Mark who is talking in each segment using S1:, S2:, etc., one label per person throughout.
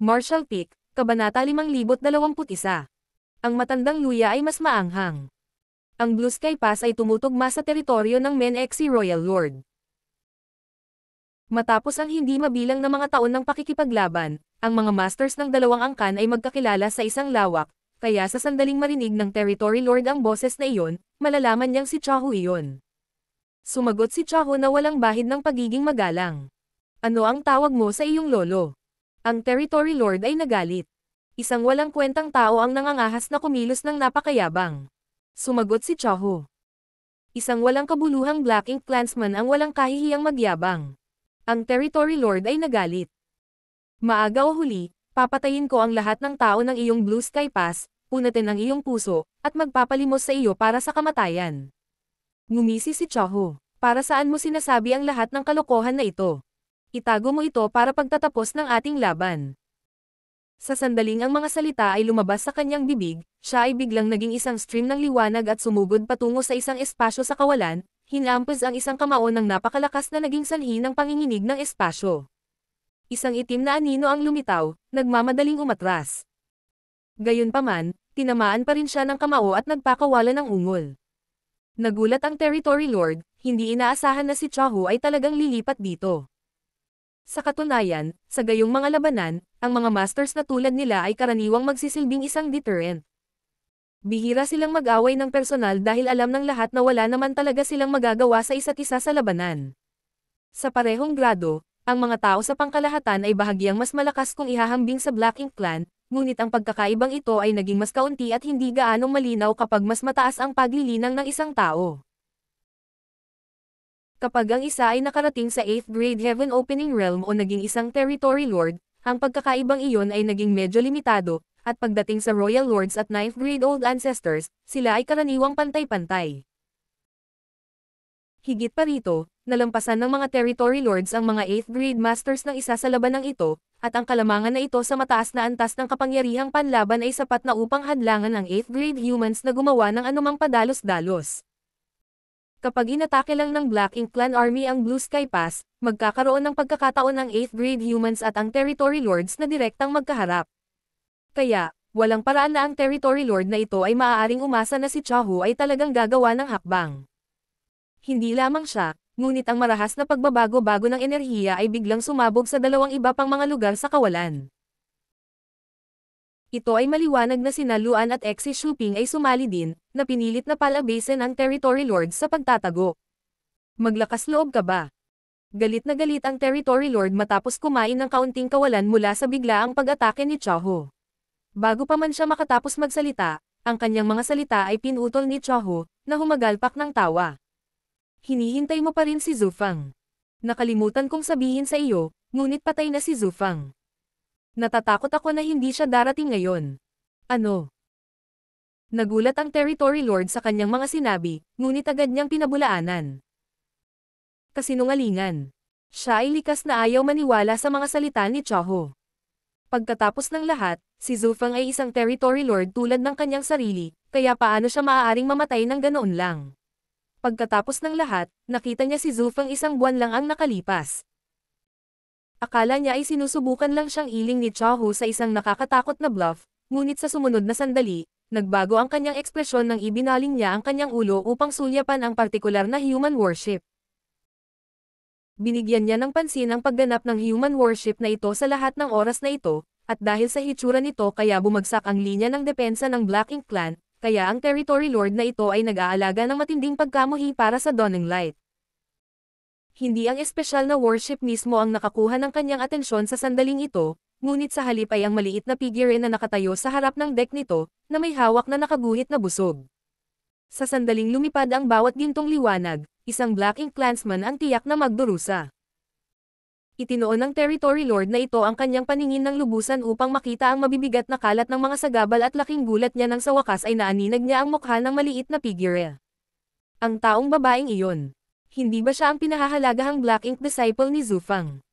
S1: Marshall Peak, Kabanata 5021. Ang matandang luya ay mas maanghang. Ang Blue Sky Pass ay tumutugma sa teritoryo ng Men-Exi Royal Lord. Matapos ang hindi mabilang na mga taon ng pakikipaglaban, ang mga masters ng dalawang angkan ay magkakilala sa isang lawak, kaya sa sandaling marinig ng Territory Lord ang boses na iyon, malalaman niyang si Chahu iyon. Sumagot si Chahu na walang bahid ng pagiging magalang. Ano ang tawag mo sa iyong lolo? Ang Territory Lord ay nagalit. Isang walang kwentang tao ang nangangahas na kumilos ng napakayabang. Sumagot si Chahu. Isang walang kabuluhang Black Ink Clansman ang walang kahihiyang magyabang. Ang Territory Lord ay nagalit. Maaga o huli, papatayin ko ang lahat ng tao ng iyong Blue Sky Pass, punatin ang iyong puso, at magpapalimos sa iyo para sa kamatayan. Ngumisi si Chahu. Para saan mo sinasabi ang lahat ng kalokohan na ito? Itago mo ito para pagtatapos ng ating laban. Sa sandaling ang mga salita ay lumabas sa kanyang bibig, siya ay biglang naging isang stream ng liwanag at sumugod patungo sa isang espasyo sa kawalan, hinampos ang isang kamao ng napakalakas na naging sanhi ng panginginig ng espasyo. Isang itim na anino ang lumitaw, nagmamadaling umatras. Gayunpaman, tinamaan pa rin siya ng kamao at nagpakawala ng ungol. Nagulat ang Territory Lord, hindi inaasahan na si Chahu ay talagang lilipat dito. Sa katunayan, sa gayong mga labanan, ang mga masters na tulad nila ay karaniwang magsisilbing isang deterrent. Bihira silang mag-away ng personal dahil alam ng lahat na wala naman talaga silang magagawa sa isa't isa sa labanan. Sa parehong grado, ang mga tao sa pangkalahatan ay bahagyang mas malakas kung ihahambing sa Black Ink Clan, ngunit ang pagkakaibang ito ay naging mas kaunti at hindi gaanong malinaw kapag mas mataas ang paglilinang ng isang tao. Kapag ang isa ay nakarating sa 8th grade Heaven Opening Realm o naging isang Territory Lord, ang pagkakaibang iyon ay naging medyo limitado, at pagdating sa Royal Lords at 9th grade Old Ancestors, sila ay karaniwang pantay-pantay. Higit pa rito, nalampasan ng mga Territory Lords ang mga 8th grade Masters ng isa sa labanang ito, at ang kalamangan na ito sa mataas na antas ng kapangyarihang panlaban ay sapat na upang hadlangan ang 8th grade humans na gumawa ng anumang padalos-dalos. Kapag inatake lang ng Black Ink Clan Army ang Blue Sky Pass, magkakaroon ng pagkakataon ng 8th grade humans at ang Territory Lords na direktang magkaharap. Kaya, walang paraan na ang Territory Lord na ito ay maaaring umasa na si Chahu ay talagang gagawa ng hakbang. Hindi lamang siya, ngunit ang marahas na pagbabago-bago ng enerhiya ay biglang sumabog sa dalawang iba pang mga lugar sa kawalan. Ito ay maliwanag na sina Luan at Exi Shuping ay sumali din, na pinilit na palabasin ang Territory Lords sa pagtatago. Maglakas loob ka ba? Galit na galit ang Territory Lord matapos kumain ng kaunting kawalan mula sa biglaang pag-atake ni Chahu. Bago pa man siya makatapos magsalita, ang kanyang mga salita ay pinutol ni Chahu, na humagalpak ng tawa. Hinihintay mo pa rin si Zufang. Nakalimutan kong sabihin sa iyo, ngunit patay na si Zufang. Natatakot ako na hindi siya darating ngayon. Ano? Nagulat ang Territory Lord sa kanyang mga sinabi, ngunit agad niyang pinabulaanan. Kasinungalingan. Siya ay likas na ayaw maniwala sa mga salita ni Chahu. Pagkatapos ng lahat, si Zufang ay isang Territory Lord tulad ng kanyang sarili, kaya paano siya maaaring mamatay ng ganoon lang? Pagkatapos ng lahat, nakita niya si Zufang isang buwan lang ang nakalipas. Akala niya ay sinusubukan lang siyang iling ni Chahu sa isang nakakatakot na bluff, ngunit sa sumunod na sandali, nagbago ang kanyang ekspresyon nang ibinaling niya ang kanyang ulo upang sulyapan ang partikular na human worship. Binigyan niya ng pansin ang pagganap ng human worship na ito sa lahat ng oras na ito, at dahil sa hitsura nito kaya bumagsak ang linya ng depensa ng Black Ink Clan, kaya ang Territory Lord na ito ay nag-aalaga ng matinding pagkamuhi para sa Dawning Light. Hindi ang espesyal na worship mismo ang nakakuha ng kanyang atensyon sa sandaling ito, ngunit sa halip ay ang maliit na figure na nakatayo sa harap ng deck nito, na may hawak na nakaguhit na busog. Sa sandaling lumipad ang bawat gintong liwanag, isang Black Ink Clansman ang tiyak na magdurusa. Itinoon ng Territory Lord na ito ang kanyang paningin ng lubusan upang makita ang mabibigat na kalat ng mga sagabal at laking gulat niya nang sa wakas ay naaninag niya ang mukha ng maliit na figure. Ang taong babaeng iyon. Hindi ba siya ang pinahahalagahang Black Ink disciple ni Zufang?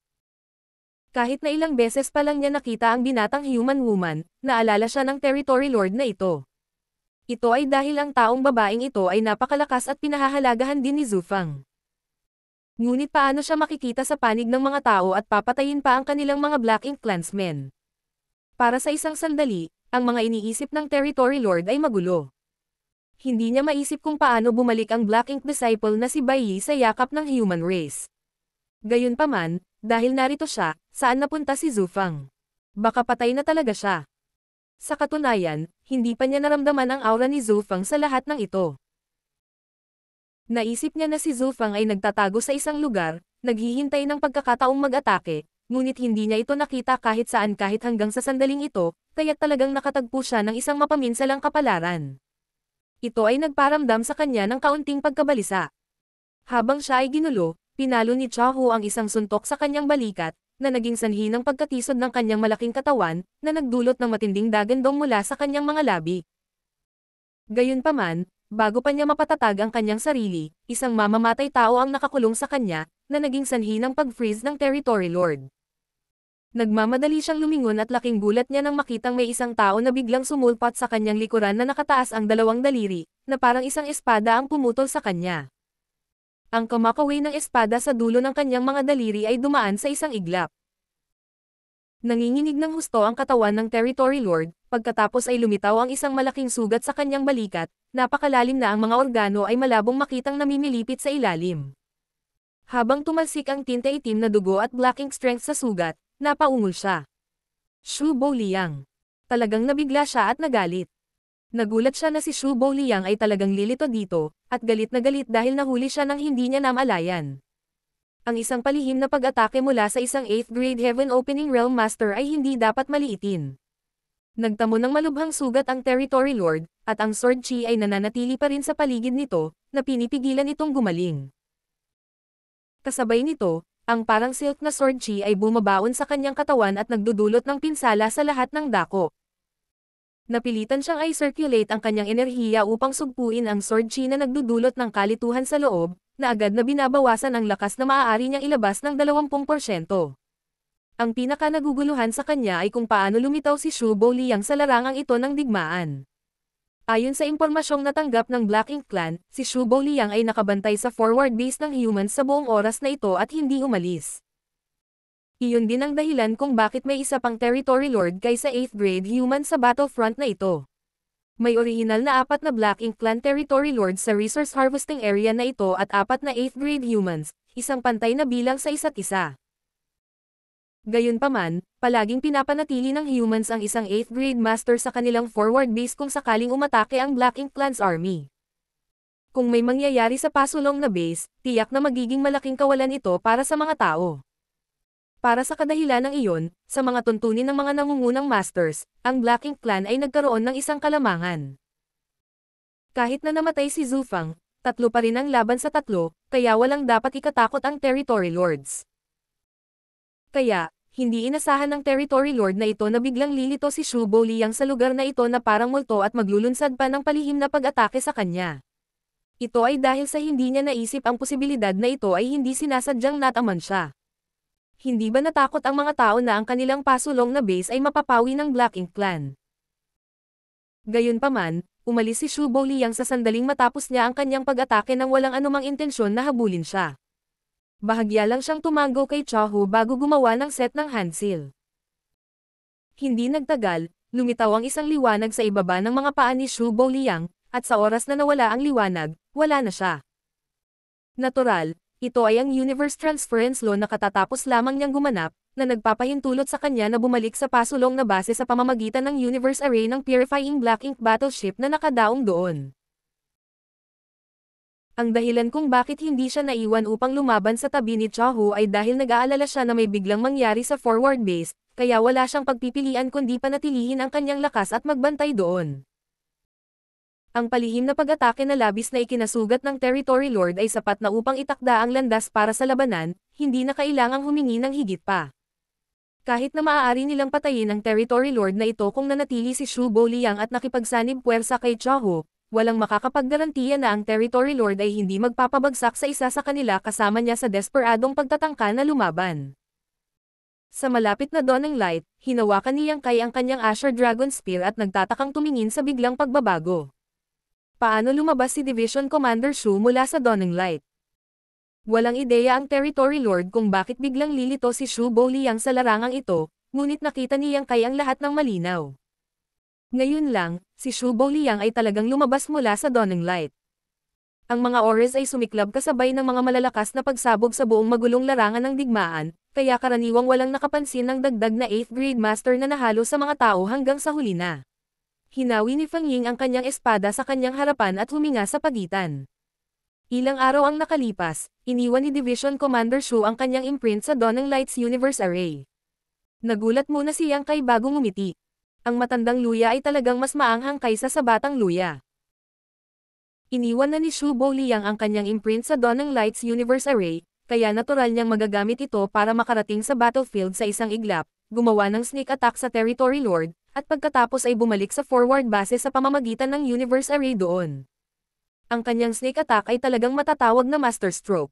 S1: Kahit na ilang beses pa lang niya nakita ang binatang human woman, naalala siya ng Territory Lord na ito. Ito ay dahil ang taong babaeng ito ay napakalakas at pinahahalagahan din ni Zufang. Ngunit paano siya makikita sa panig ng mga tao at papatayin pa ang kanilang mga Black Ink Clansmen? Para sa isang sandali, ang mga iniisip ng Territory Lord ay magulo. Hindi niya maisip kung paano bumalik ang Black Ink disciple na si Bai Yi sa yakap ng human race. Gayunpaman, dahil narito siya, saan napunta si Zhu Feng? Baka patay na talaga siya. Sa katunayan, hindi pa niya naramdaman ang aura ni Zhu Feng sa lahat ng ito. Naisip niya na si Zhu Feng ay nagtatago sa isang lugar, naghihintay ng pagkakataong mag-atake, ngunit hindi niya ito nakita kahit saan kahit hanggang sa sandaling ito, kaya't talagang nakatagpo siya ng isang mapaminsalang kapalaran. Ito ay nagparamdam sa kanya ng kaunting pagkabalisa. Habang siya ay ginulo, pinalo ni Chahu ang isang suntok sa kanyang balikat, na naging sanhi ng pagkatisod ng kanyang malaking katawan, na nagdulot ng matinding dagandong mula sa kanyang mga labi. Gayunpaman, bago pa niya mapatatag ang kanyang sarili, isang mamamatay tao ang nakakulong sa kanya, na naging sanhi ng pag-freeze ng Territory Lord. Nagmamadali siyang lumingon at laking gulat niya nang makitang may isang tao na biglang sumulpat sa kanyang likuran na nakataas ang dalawang daliri, na parang isang espada ang pumutol sa kanya. Ang kamakaway ng espada sa dulo ng kanyang mga daliri ay dumaan sa isang iglap. Nanginginig ng husto ang katawan ng Territory Lord, pagkatapos ay lumitaw ang isang malaking sugat sa kanyang balikat, napakalalim na ang mga organo ay malabong makitang namimilipit sa ilalim. Habang tumalsik ang tinte itim na dugo at black ink strength sa sugat, napaungol siya. Shu Bouliyang. Talagang nabigla siya at nagalit. Nagulat siya na si Shu Bouliyang ay talagang lilito dito, at galit na galit dahil nahuli siya nang hindi niya namalayan. Ang isang palihim na pag-atake mula sa isang 8th grade Heaven Opening Realm Master ay hindi dapat maliitin. Nagtamo ng malubhang sugat ang Territory Lord, at ang Sword Chi ay nananatili pa rin sa paligid nito, na pinipigilan itong gumaling. Kasabay nito, ang parang silk na Sword Chi ay bumabaon sa kanyang katawan at nagdudulot ng pinsala sa lahat ng dako. Napilitan siyang i-circulate ang kanyang enerhiya upang sugpuin ang Sword Chi na nagdudulot ng kalituhan sa loob, na agad na binabawasan ang lakas na maaari niyang ilabas ng 20%. Ang pinaka-naguguluhan sa kanya ay kung paano lumitaw si Shu Bouliyang sa larangang ito ng digmaan. Ayon sa impormasyong natanggap ng Black Ink Clan, si Shu Bouliyang ay nakabantay sa forward base ng humans sa buong oras na ito at hindi umalis. Iyon din ang dahilan kung bakit may isa pang Territory Lord kaysa 8th grade human sa battlefront na ito. May orihinal na 4 na Black Ink Clan Territory Lords sa resource harvesting area na ito at 4 na 8th grade humans, isang pantay na bilang sa isa't isa. Gayunpaman, palaging pinapanatili ng humans ang isang 8th grade master sa kanilang forward base kung sakaling umatake ang Black Ink Clan's army. Kung may mangyayari sa pasulong na base, tiyak na magiging malaking kawalan ito para sa mga tao. Para sa kadahilan ng iyon, sa mga tuntunin ng mga nangungunang masters, ang Black Ink Clan ay nagkaroon ng isang kalamangan. Kahit na namatay si Zhu Feng, 3 pa rin ang laban sa 3, kaya walang dapat ikatakot ang Territory Lords. Kaya, hindi inasahan ng Territory Lord na ito na biglang lilito si Shu Bouliyang sa lugar na ito na parang multo at maglulunsad pa ng palihim na pag-atake sa kanya. Ito ay dahil sa hindi niya naisip ang posibilidad na ito ay hindi sinasadyang nataman siya. Hindi ba natakot ang mga tao na ang kanilang pasulong na base ay mapapawi ng Black Ink Clan? Gayunpaman, umalis si Shu Bouliyang sa sandaling matapos niya ang kanyang pag-atake nang walang anumang intensyon na habulin siya. Bahagya lang siyang tumango kay Chahu bago gumawa ng set ng hand seal. Hindi nagtagal, lumitaw ang isang liwanag sa ibaba ng mga paa ni Shu Bouliyang, at sa oras na nawala ang liwanag, wala na siya. Natural, ito ay ang Universe Transference Law na katatapos lamang niyang gumanap, na nagpapahintulot sa kanya na bumalik sa pasulong na base sa pamamagitan ng Universe Array ng Purifying Black Ink Battleship na nakadaong doon. Ang dahilan kung bakit hindi siya naiwan upang lumaban sa tabi ni Chahu ay dahil nag-aalala siya na may biglang mangyari sa forward base, kaya wala siyang pagpipilian kundi panatilihin ang kanyang lakas at magbantay doon. Ang palihim na pag-atake na labis na ikinasugat ng Territory Lord ay sapat na upang itakda ang landas para sa labanan, hindi na kailangang humingi ng higit pa. Kahit na maaari nilang patayin ang Territory Lord na ito kung nanatili si Shu Bouliyang at nakipagsanib puwersa kay Chahu, walang makakapaggarantiya na ang Territory Lord ay hindi magpapabagsak sa isa sa kanila kasama niya sa desperadong pagtatangka na lumaban. Sa malapit na dawning light, hinawakan ni Yang Kai ang kanyang Asher Dragon Spear at nagtatakang tumingin sa biglang pagbabago. Paano lumabas si Division Commander Shu mula sa dawning light? Walang ideya ang Territory Lord kung bakit biglang lilito si Shu Bouliyang sa larangang ito, ngunit nakita ni Yang Kai ang lahat ng malinaw. Ngayon lang, si Shu Liang ay talagang lumabas mula sa Dawning Light. Ang mga oras ay sumiklab kasabay ng mga malalakas na pagsabog sa buong magulong larangan ng digmaan, kaya karaniwang walang nakapansin ng dagdag na 8th grade master na nahalo sa mga tao hanggang sa huli na. Hinawi ni Fang Ying ang kanyang espada sa kanyang harapan at huminga sa pagitan. Ilang araw ang nakalipas, iniwan ni Division Commander Shu ang kanyang imprint sa Dawning Light's Universe Array. Nagulat muna si Yang Kai bago ngumiti. Ang matandang luya ay talagang mas maanghang kaysa sa batang luya. Iniwan na ni Shu Liang ang kanyang imprint sa Dawning Light's Universe Array, kaya natural niyang magagamit ito para makarating sa battlefield sa isang iglap, gumawa ng sneak attack sa Territory Lord, at pagkatapos ay bumalik sa forward base sa pamamagitan ng Universe Array doon. Ang kanyang sneak attack ay talagang matatawag na masterstroke.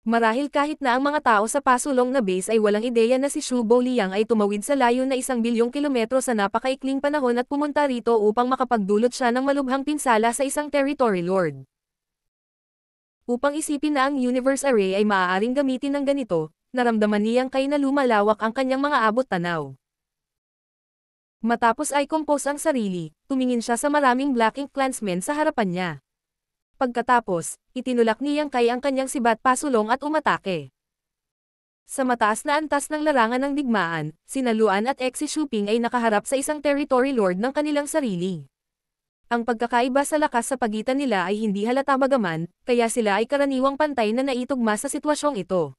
S1: Marahil kahit na ang mga tao sa pasulong na base ay walang ideya na si Shu Liang ay tumawid sa layo na 1 bilyong kilometro sa napakaikling panahon at pumunta rito upang makapagdulot siya ng malubhang pinsala sa isang Territory Lord. Upang isipin na ang Universe Array ay maaaring gamitin ng ganito, naramdaman niyang kay na lumalawak ang kanyang mga abot tanaw. Matapos ay compose ang sarili, tumingin siya sa maraming Black Ink clansmen sa harapan niya. Pagkatapos, itinulak ni Yang Kai ang kanyang sibat pasulong at umatake. Sa mataas na antas ng larangan ng digmaan, sina Luan at Exi Shuping ay nakaharap sa isang Territory Lord ng kanilang sarili. Ang pagkakaiba sa lakas sa pagitan nila ay hindi halata bagaman, kaya sila ay karaniwang pantay na naitugma sa sitwasyong ito.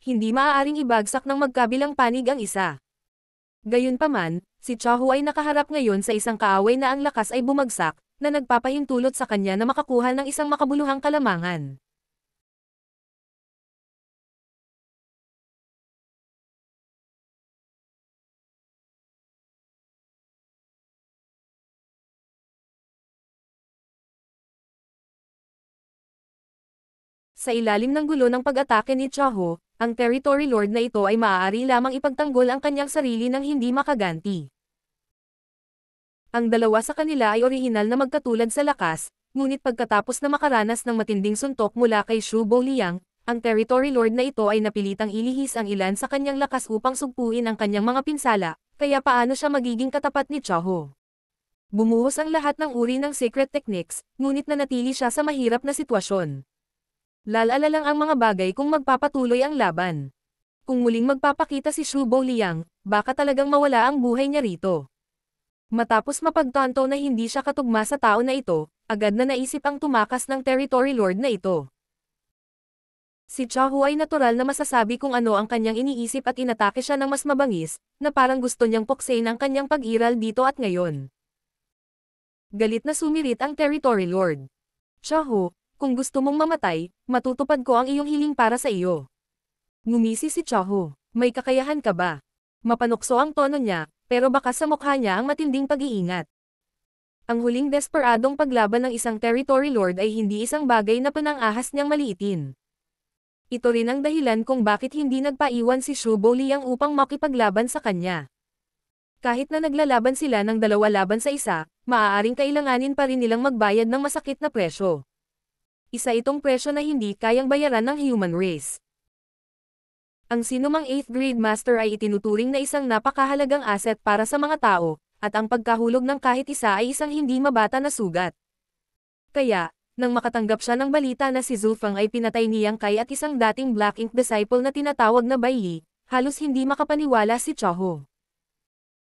S1: Hindi maaaring ibagsak ng magkabilang panig ang isa. Gayunpaman, si Chahu ay nakaharap ngayon sa isang kaaway na ang lakas ay bumagsak, na nagpapahintulot sa kanya na makakuha ng isang makabuluhang kalamangan. Sa ilalim ng gulo ng pag-atake ni Chahu, ang Territory Lord na ito ay maaari lamang ipagtanggol ang kanyang sarili ng hindi makaganti. Ang dalawa sa kanila ay orihinal na magkatulad sa lakas, ngunit pagkatapos na makaranas ng matinding suntok mula kay Shu Liang, ang Territory Lord na ito ay napilitang ilihis ang ilan sa kanyang lakas upang sugpuin ang kanyang mga pinsala, kaya paano siya magiging katapat ni Chahu? Bumuhos ang lahat ng uri ng secret techniques, ngunit nanatili siya sa mahirap na sitwasyon. Lalala lang ang mga bagay kung magpapatuloy ang laban. Kung muling magpapakita si Shu Liang, baka talagang mawala ang buhay niya rito. Matapos mapagtanto na hindi siya katugma sa tao na ito, agad na naisip ang tumakas ng Territory Lord na ito. Si Chahu ay natural na masasabi kung ano ang kanyang iniisip at inatake siya ng mas mabangis, na parang gusto niyang puksain ang kanyang pag-iral dito at ngayon. Galit na sumirit ang Territory Lord. Chahu, kung gusto mong mamatay, matutupad ko ang iyong hiling para sa iyo. Ngumisi si Chahu, may kakayahan ka ba? Mapanukso ang tono niya, pero baka sa mukha niya ang matinding pag-iingat. Ang huling desperadong paglaban ng isang Territory Lord ay hindi isang bagay na panangahas niyang maliitin. Ito rin ang dahilan kung bakit hindi nagpaiwan si Shu Liang upang makipaglaban sa kanya. Kahit na naglalaban sila ng 2 laban sa 1, maaaring kailanganin pa rin nilang magbayad ng masakit na presyo. Isa itong presyo na hindi kayang bayaran ng human race. Ang sinumang 8th grade master ay itinuturing na isang napakahalagang asset para sa mga tao, at ang pagkahulog ng kahit isa ay isang hindi mabata na sugat. Kaya, nang makatanggap siya ng balita na si Zhu Feng ay pinatay ni Yang Kai at isang dating Black Ink disciple na tinatawag na Bai Yi, halos hindi makapaniwala si Chahu.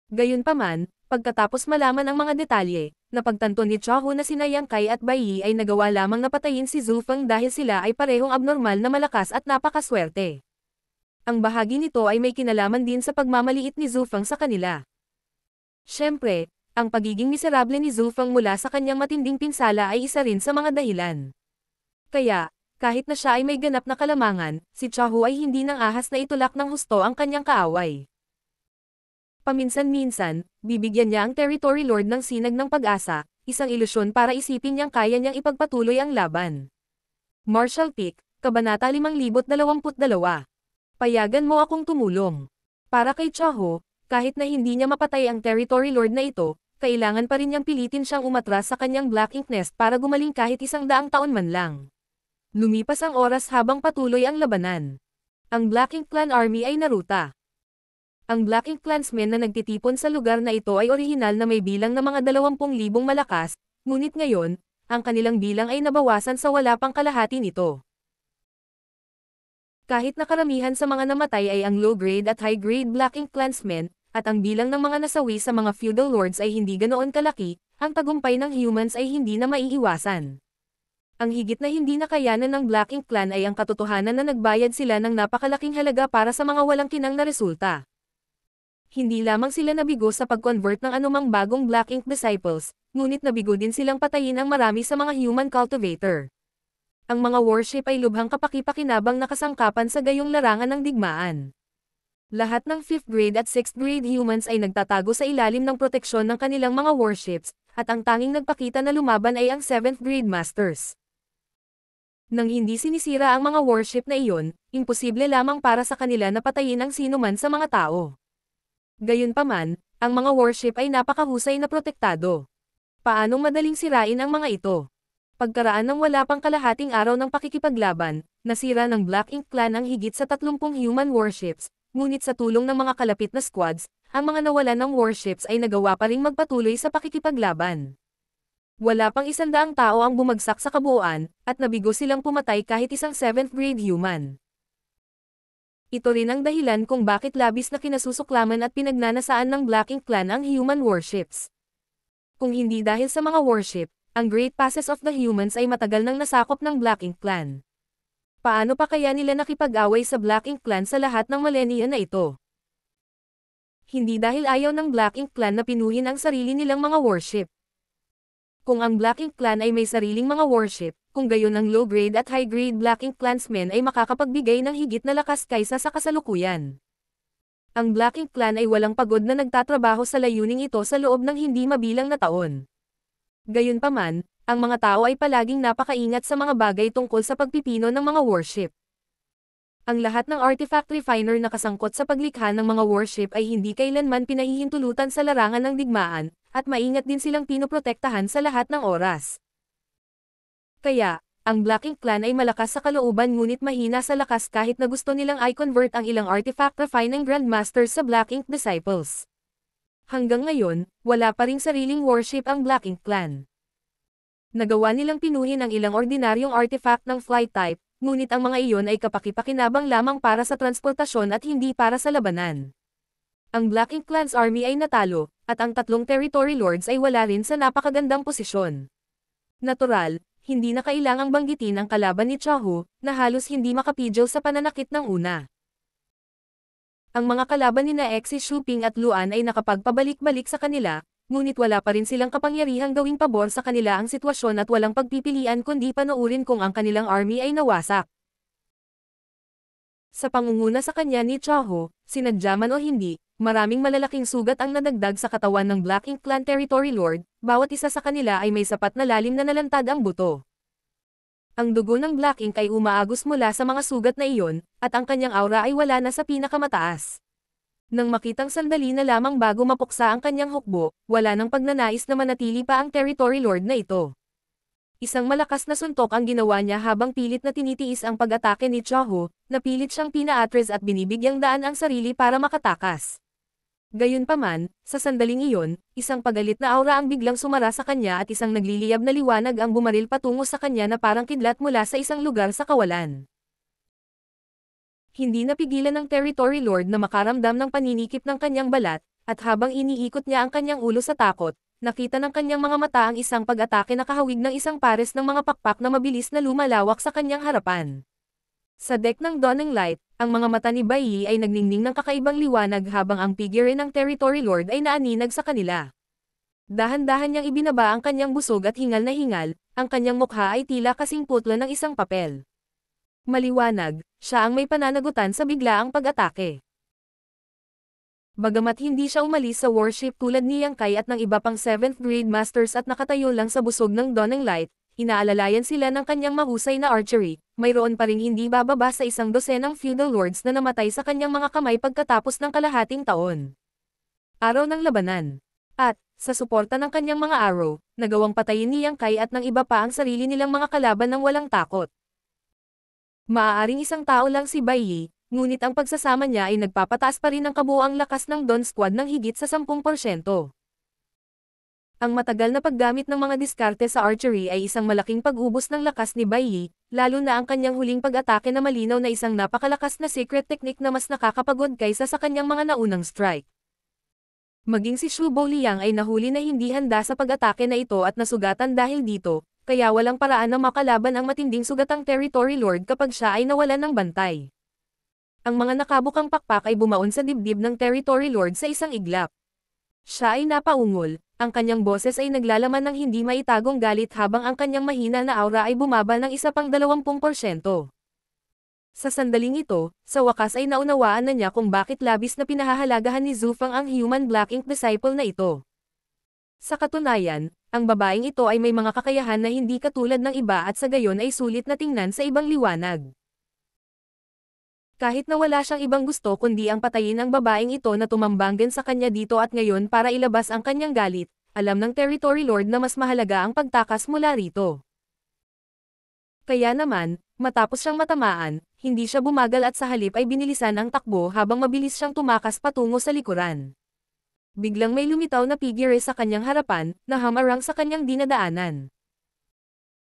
S1: Gayunpaman, pagkatapos malaman ang mga detalye, napagtanto ni Chahu na sina Yang Kai at Bai Yi ay nagawa lamang na patayin si Zhu Feng dahil sila ay parehong abnormal na malakas at napakaswerte. Ang bahagi nito ay may kinalaman din sa pagmamaliit ni Zhu Feng sa kanila. Siyempre, ang pagiging miserable ni Zhu Feng mula sa kanyang matinding pinsala ay isa rin sa mga dahilan. Kaya, kahit na siya ay may ganap na kalamangan, si Chahu ay hindi nang ahas na itulak ng husto ang kanyang kaaway. Paminsan-minsan, bibigyan niya ang Territory Lord ng sinag ng pag-asa, isang ilusyon para isipin niyang kaya niyang ipagpatuloy ang laban. Marshall Peak, Kabanata 5022. Payagan mo akong tumulong. Para kay Chahu, kahit na hindi niya mapatay ang Territory Lord na ito, kailangan pa rin niyang pilitin siyang umatras sa kanyang Black Ink Nest para gumaling kahit 100 taon man lang. Lumipas ang oras habang patuloy ang labanan. Ang Black Ink Clan Army ay naruta. Ang Black Ink Clansmen na nagtitipon sa lugar na ito ay orihinal na may bilang na mga 20,000 malakas, ngunit ngayon, ang kanilang bilang ay nabawasan sa wala pang kalahati nito. Kahit na karamihan sa mga namatay ay ang low-grade at high-grade Black Ink Clansmen, at ang bilang ng mga nasawi sa mga feudal lords ay hindi ganoon kalaki, ang tagumpay ng humans ay hindi na maiiwasan. Ang higit na hindi nakayanan ng Black Ink Clan ay ang katotohanan na nagbayad sila ng napakalaking halaga para sa mga walang kinang na resulta. Hindi lamang sila nabigo sa pag-convert ng anumang bagong Black Ink disciples, ngunit nabigo din silang patayin ang marami sa mga human cultivator. Ang mga warship ay lubhang kapaki-pakinabang na kasangkapan sa gayong larangan ng digmaan. Lahat ng 5th grade at 6th grade humans ay nagtatago sa ilalim ng proteksyon ng kanilang mga warships, at ang tanging nagpakita na lumaban ay ang 7th grade masters. Nang hindi sinisira ang mga warship na iyon, imposible lamang para sa kanila na patayin ang sinuman sa mga tao. Gayunpaman, ang mga warship ay napakahusay na protektado. Paanong madaling sirain ang mga ito? Pagkaraan ng wala pang kalahating araw ng pakikipaglaban, nasira ng Black Ink Clan ang higit sa 30 human warships, ngunit sa tulong ng mga kalapit na squads, ang mga nawalan ng warships ay nagawa pa ring magpatuloy sa pakikipaglaban. Wala pang 100 tao ang bumagsak sa kabuuan, at nabigo silang pumatay kahit isang 7th grade human. Ito rin ang dahilan kung bakit labis na kinasusuklaman at pinagnanasaan ng Black Ink Clan ang human warships. Kung hindi dahil sa mga warship, ang Great Passes of the Humans ay matagal nang nasakop ng Black Ink Clan. Paano pa kaya nila nakipag-away sa Black Ink Clan sa lahat ng millennia na ito? Hindi dahil ayaw ng Black Ink Clan na pinuhin ang sarili nilang mga warship. Kung ang Black Ink Clan ay may sariling mga warship, kung gayon ang low-grade at high-grade Black Ink Clansmen ay makakapagbigay ng higit na lakas kaysa sa kasalukuyan. Ang Black Ink Clan ay walang pagod na nagtatrabaho sa layuning ito sa loob ng hindi mabilang na taon. Gayunpaman, ang mga tao ay palaging napakaingat sa mga bagay tungkol sa pagpipino ng mga warship. Ang lahat ng artifact refiner na kasangkot sa paglikha ng mga warship ay hindi kailanman pinahihintulutan sa larangan ng digmaan, at maingat din silang pinoprotektahan sa lahat ng oras. Kaya, ang Black Ink Clan ay malakas sa kalooban ngunit mahina sa lakas kahit na gusto nilang i-convert ang ilang artifact refining grandmasters sa Black Ink disciples. Hanggang ngayon, wala pa ring sariling warship ang Black Ink Clan. Nagawa nilang pinuhin ang ilang ordinaryong artifact ng flight type, ngunit ang mga iyon ay kapaki-pakinabang lamang para sa transportasyon at hindi para sa labanan. Ang Black Ink Clan's army ay natalo, at ang 3 territory lords ay wala rin sa napakagandang posisyon. Natural, hindi na kailangang banggitin ang kalaban ni Chahu, na halos hindi makapigil sa pananakit ng una. Ang mga kalaban ni Exi Shuping at Luan ay nakapagpabalik-balik sa kanila, ngunit wala pa rin silang kapangyarihang gawing pabor sa kanila ang sitwasyon at walang pagpipilian kundi panoorin kung ang kanilang army ay nawasak. Sa pangunguna sa kanya ni Chahu, sinadya man o hindi, maraming malalaking sugat ang nadagdag sa katawan ng Black Ink Clan Territory Lord, bawat isa sa kanila ay may sapat na lalim na nalantad ang buto. Ang dugo ng Black Ink ay umaagos mula sa mga sugat na iyon, at ang kanyang aura ay wala na sa pinakamataas. Nang makitang sandali na lamang bago mapuksa ang kanyang hukbo, wala nang pagnanais na manatili pa ang Territory Lord na ito. Isang malakas na suntok ang ginawa niya habang pilit na tinitiis ang pag-atake ni Chahu, na pilit siyang pina-atras at binibigyang daan ang sarili para makatakas. Gayunpaman, sa sandaling iyon, isang pagalit na aura ang biglang sumara sa kanya at isang nagliliyab na liwanag ang bumaril patungo sa kanya na parang kidlat mula sa isang lugar sa kawalan. Hindi napigilan ng Territory Lord na makaramdam ng paninikip ng kanyang balat, at habang iniikot niya ang kanyang ulo sa takot, nakita ng kanyang mga mata ang isang pag-atake na kahawig ng isang pares ng mga pakpak na mabilis na lumalawak sa kanyang harapan. Sa deck ng Dawning Light, ang mga mata ni Bai Yi ay nagningning ng kakaibang liwanag habang ang figure ng Territory Lord ay naaninag sa kanila. Dahan-dahan niyang ibinaba ang kanyang busog at hingal na hingal, ang kanyang mukha ay tila kasing putla ng isang papel. Maliwanag, siya ang may pananagutan sa biglaang pag-atake. Bagamat hindi siya umalis sa warship tulad ni Yang Kai at ng iba pang 7th grade masters at nakatayo lang sa busog ng Dawning Light, inaalalayan sila ng kanyang mahusay na archery, mayroon pa ring hindi bababa sa 100 feudal lords na namatay sa kanyang mga kamay pagkatapos ng kalahating taon. Araw ng labanan. At, sa suporta ng kanyang mga arrow, nagawang patayin ni Yang Kai at ng iba pa ang sarili nilang mga kalaban ng walang takot. Maaaring isang tao lang si Bai Yi, ngunit ang pagsasama niya ay nagpapataas pa rin ng kabuuang lakas ng Dawn Squad ng higit sa 10%. Ang matagal na paggamit ng mga diskarte sa archery ay isang malaking pag-ubos ng lakas ni Bai Yi, lalo na ang kanyang huling pag-atake na malinaw na isang napakalakas na secret technique na mas nakakapagod kaysa sa kanyang mga naunang strike. Maging si Shu Booliang ay nahuli na hindi handa sa pag-atake na ito at nasugatan dahil dito, kaya walang paraan na makalaban ang matinding sugatang Territory Lord kapag siya ay nawalan ng bantay. Ang mga nakabukang pakpak ay bumaon sa dibdib ng Territory Lord sa isang iglap. Siya ay napaungol, ang kanyang boses ay naglalaman ng hindi maitagong galit habang ang kanyang mahina na aura ay bumaba ng isa pang 20%. Sa sandaling ito, sa wakas ay naunawaan na niya kung bakit labis na pinahahalagahan ni Zufang ang Human Black Ink disciple na ito. Sa katunayan, ang babaeng ito ay may mga kakayahan na hindi katulad ng iba at sa gayon ay sulit na tingnan sa ibang liwanag. Kahit na wala siyang ibang gusto kundi ang patayin ang babaeng ito na tumambang din sa kanya dito at ngayon para ilabas ang kanyang galit, alam ng Territory Lord na mas mahalaga ang pagtakas mula rito. Kaya naman, matapos siyang matamaan, hindi siya bumagal at sa halip ay binilisan ang takbo habang mabilis siyang tumakas patungo sa likuran. Biglang may lumitaw na figure sa kanyang harapan, na hamarang sa kanyang dinadaanan.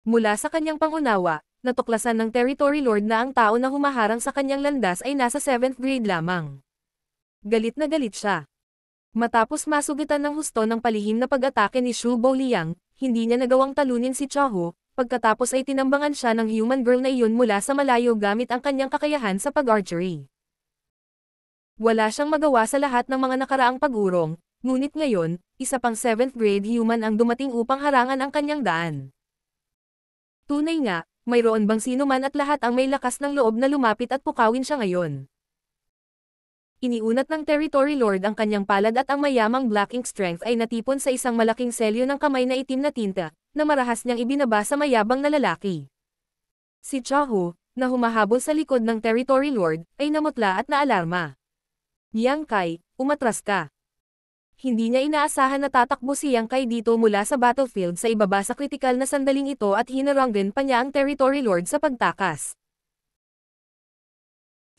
S1: Mula sa kanyang pangunawa, natuklasan ng Territory Lord na ang tao na humaharang sa kanyang landas ay nasa 7th grade lamang. Galit na galit siya. Matapos masugitan ng husto ng palihim na pag-atake ni Shu Booliang, hindi niya nagawang talunin si Chaho, pagkatapos ay tinambangan siya ng human girl na iyon mula sa malayo gamit ang kanyang kakayahan sa pag-archery. Wala siyang magawa sa lahat ng mga nakaraang pag-urong, ngunit ngayon, isa pang 7th grade human ang dumating upang harangan ang kanyang daan. Tunay nga, mayroon bang sino man at lahat ang may lakas ng loob na lumapit at pukawin siya ngayon. Iniunat ng Territory Lord ang kanyang palad at ang mayamang black ink strength ay natipon sa isang malaking selyo ng kamay na itim na tinta, na marahas niyang ibinaba sa mayabang na lalaki. Si Chaho, na humahabol sa likod ng Territory Lord, ay namutla at naalarma. Yang Kai, umatras ka. Hindi niya inaasahan na tatakbo si Yang Kai dito mula sa battlefield sa ibaba sa kritikal na sandaling ito at hinarang din pa niya ang Territory Lord sa pagtakas.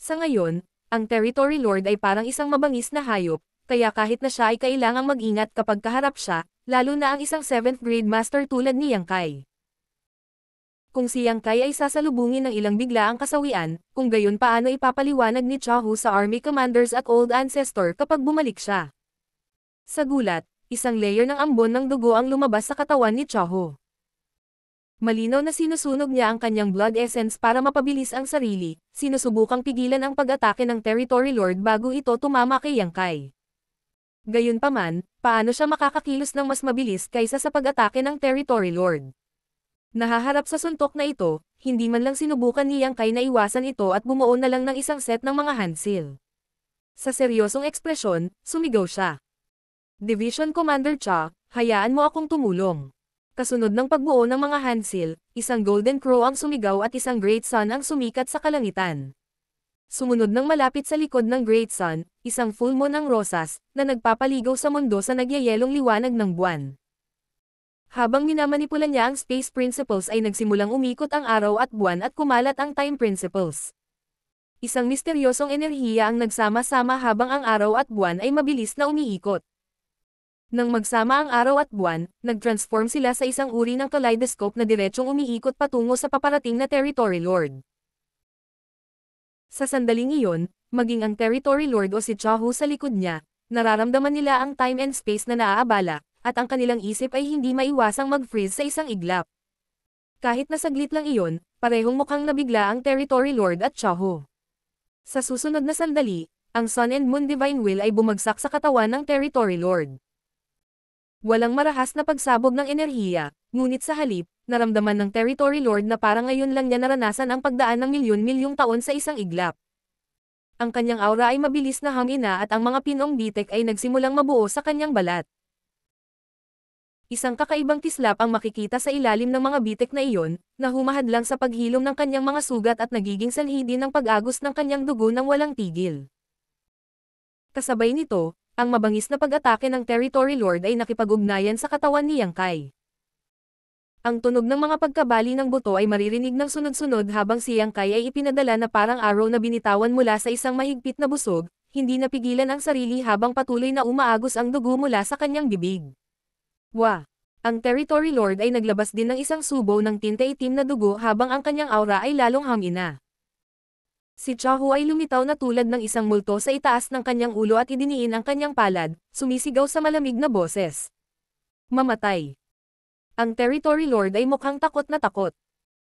S1: Sa ngayon, ang Territory Lord ay parang isang mabangis na hayop, kaya kahit na siya ay kailangang mag-ingat kapag kaharap siya, lalo na ang isang 7th grade master tulad ni Yang Kai. Kung si Yang Kai ay sasalubungin ng ilang biglaang kasawian, kung gayon paano ipapaliwanag ni Chaho sa Army Commanders at Old Ancestor kapag bumalik siya. Sa gulat, isang layer ng ambon ng dugo ang lumabas sa katawan ni Chaho. Malinaw na sinusunog niya ang kanyang blood essence para mapabilis ang sarili, sinusubukang pigilan ang pag-atake ng Territory Lord bago ito tumama kay Yang Kai. Gayunpaman, paano siya makakakilos ng mas mabilis kaysa sa pag-atake ng Territory Lord? Nahaharap sa suntok na ito, hindi man lang sinubukan ni Yang Kai na iwasan ito at bumuo na lang ng isang set ng mga handsil. Sa seryosong ekspresyon, sumigaw siya. Division Commander Cha, hayaan mo akong tumulong. Kasunod ng pagbuo ng mga handsil, isang Golden Crow ang sumigaw at isang Great Sun ang sumikat sa kalangitan. Sumunod ng malapit sa likod ng Great Sun, isang full moon ng rosas, na nagpapaligaw sa mundo sa nagyayelong liwanag ng buwan. Habang minamanipulan niya ang Space Principles ay nagsimulang umikot ang araw at buwan at kumalat ang Time Principles. Isang misteryosong enerhiya ang nagsama-sama habang ang araw at buwan ay mabilis na umiikot. Nang magsama ang araw at buwan, nag-transform sila sa isang uri ng kaleidoscope na diretsyong umiikot patungo sa paparating na Territory Lord. Sa sandaling iyon, maging ang Territory Lord o si Chaho sa likod niya, nararamdaman nila ang time and space na naaabala, at ang kanilang isip ay hindi maiwasang mag-freeze sa isang iglap. Kahit na saglit lang iyon, parehong mukhang nabigla ang Territory Lord at Chaho. Sa susunod na sandali, ang Sun and Moon Divine Will ay bumagsak sa katawan ng Territory Lord. Walang marahas na pagsabog ng enerhiya, ngunit sa halip, naramdaman ng Territory Lord na parang ngayon lang niya naranasan ang pagdaan ng milyon-milyong taon sa isang iglap. Ang kanyang aura ay mabilis na hamina at ang mga pinong bitek ay nagsimulang mabuo sa kanyang balat. Isang kakaibang kislap ang makikita sa ilalim ng mga bitek na iyon, na humahadlang sa paghilom ng kanyang mga sugat at nagiging sanhi din ng pag-agos ng kanyang dugo ng walang tigil. Kasabay nito, ang mabangis na pag-atake ng Territory Lord ay nakipag-ugnayan sa katawan ni Yang Kai. Ang tunog ng mga pagkabali ng buto ay maririnig ng sunod-sunod habang si Yang Kai ay ipinadala na parang arrow na binitawan mula sa isang mahigpit na busog, hindi napigilan ang sarili habang patuloy na umaagos ang dugo mula sa kanyang bibig. Wah! Ang Territory Lord ay naglabas din ng isang subo ng tinte itim na dugo habang ang kanyang aura ay lalong hamina. Si Chahu ay lumitaw na tulad ng isang multo sa itaas ng kanyang ulo at idiniin ang kanyang palad, sumisigaw sa malamig na boses. Mamatay! Ang Territory Lord ay mukhang takot na takot.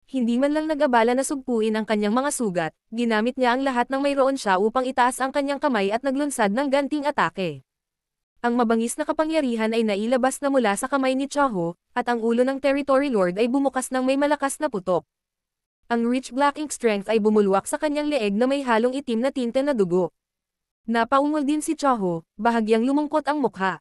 S1: Hindi man lang nag-abala na sugpuin ang kanyang mga sugat, ginamit niya ang lahat ng mayroon siya upang itaas ang kanyang kamay at naglunsad ng ganting atake. Ang mabangis na kapangyarihan ay nailabas na mula sa kamay ni Chahu, at ang ulo ng Territory Lord ay bumukas ng may malakas na putok. Ang rich black ink strength ay bumulwak sa kanyang leeg na may halong itim na tinte na dugo. Napaungol din si Chahu, bahagyang lumungkot ang mukha.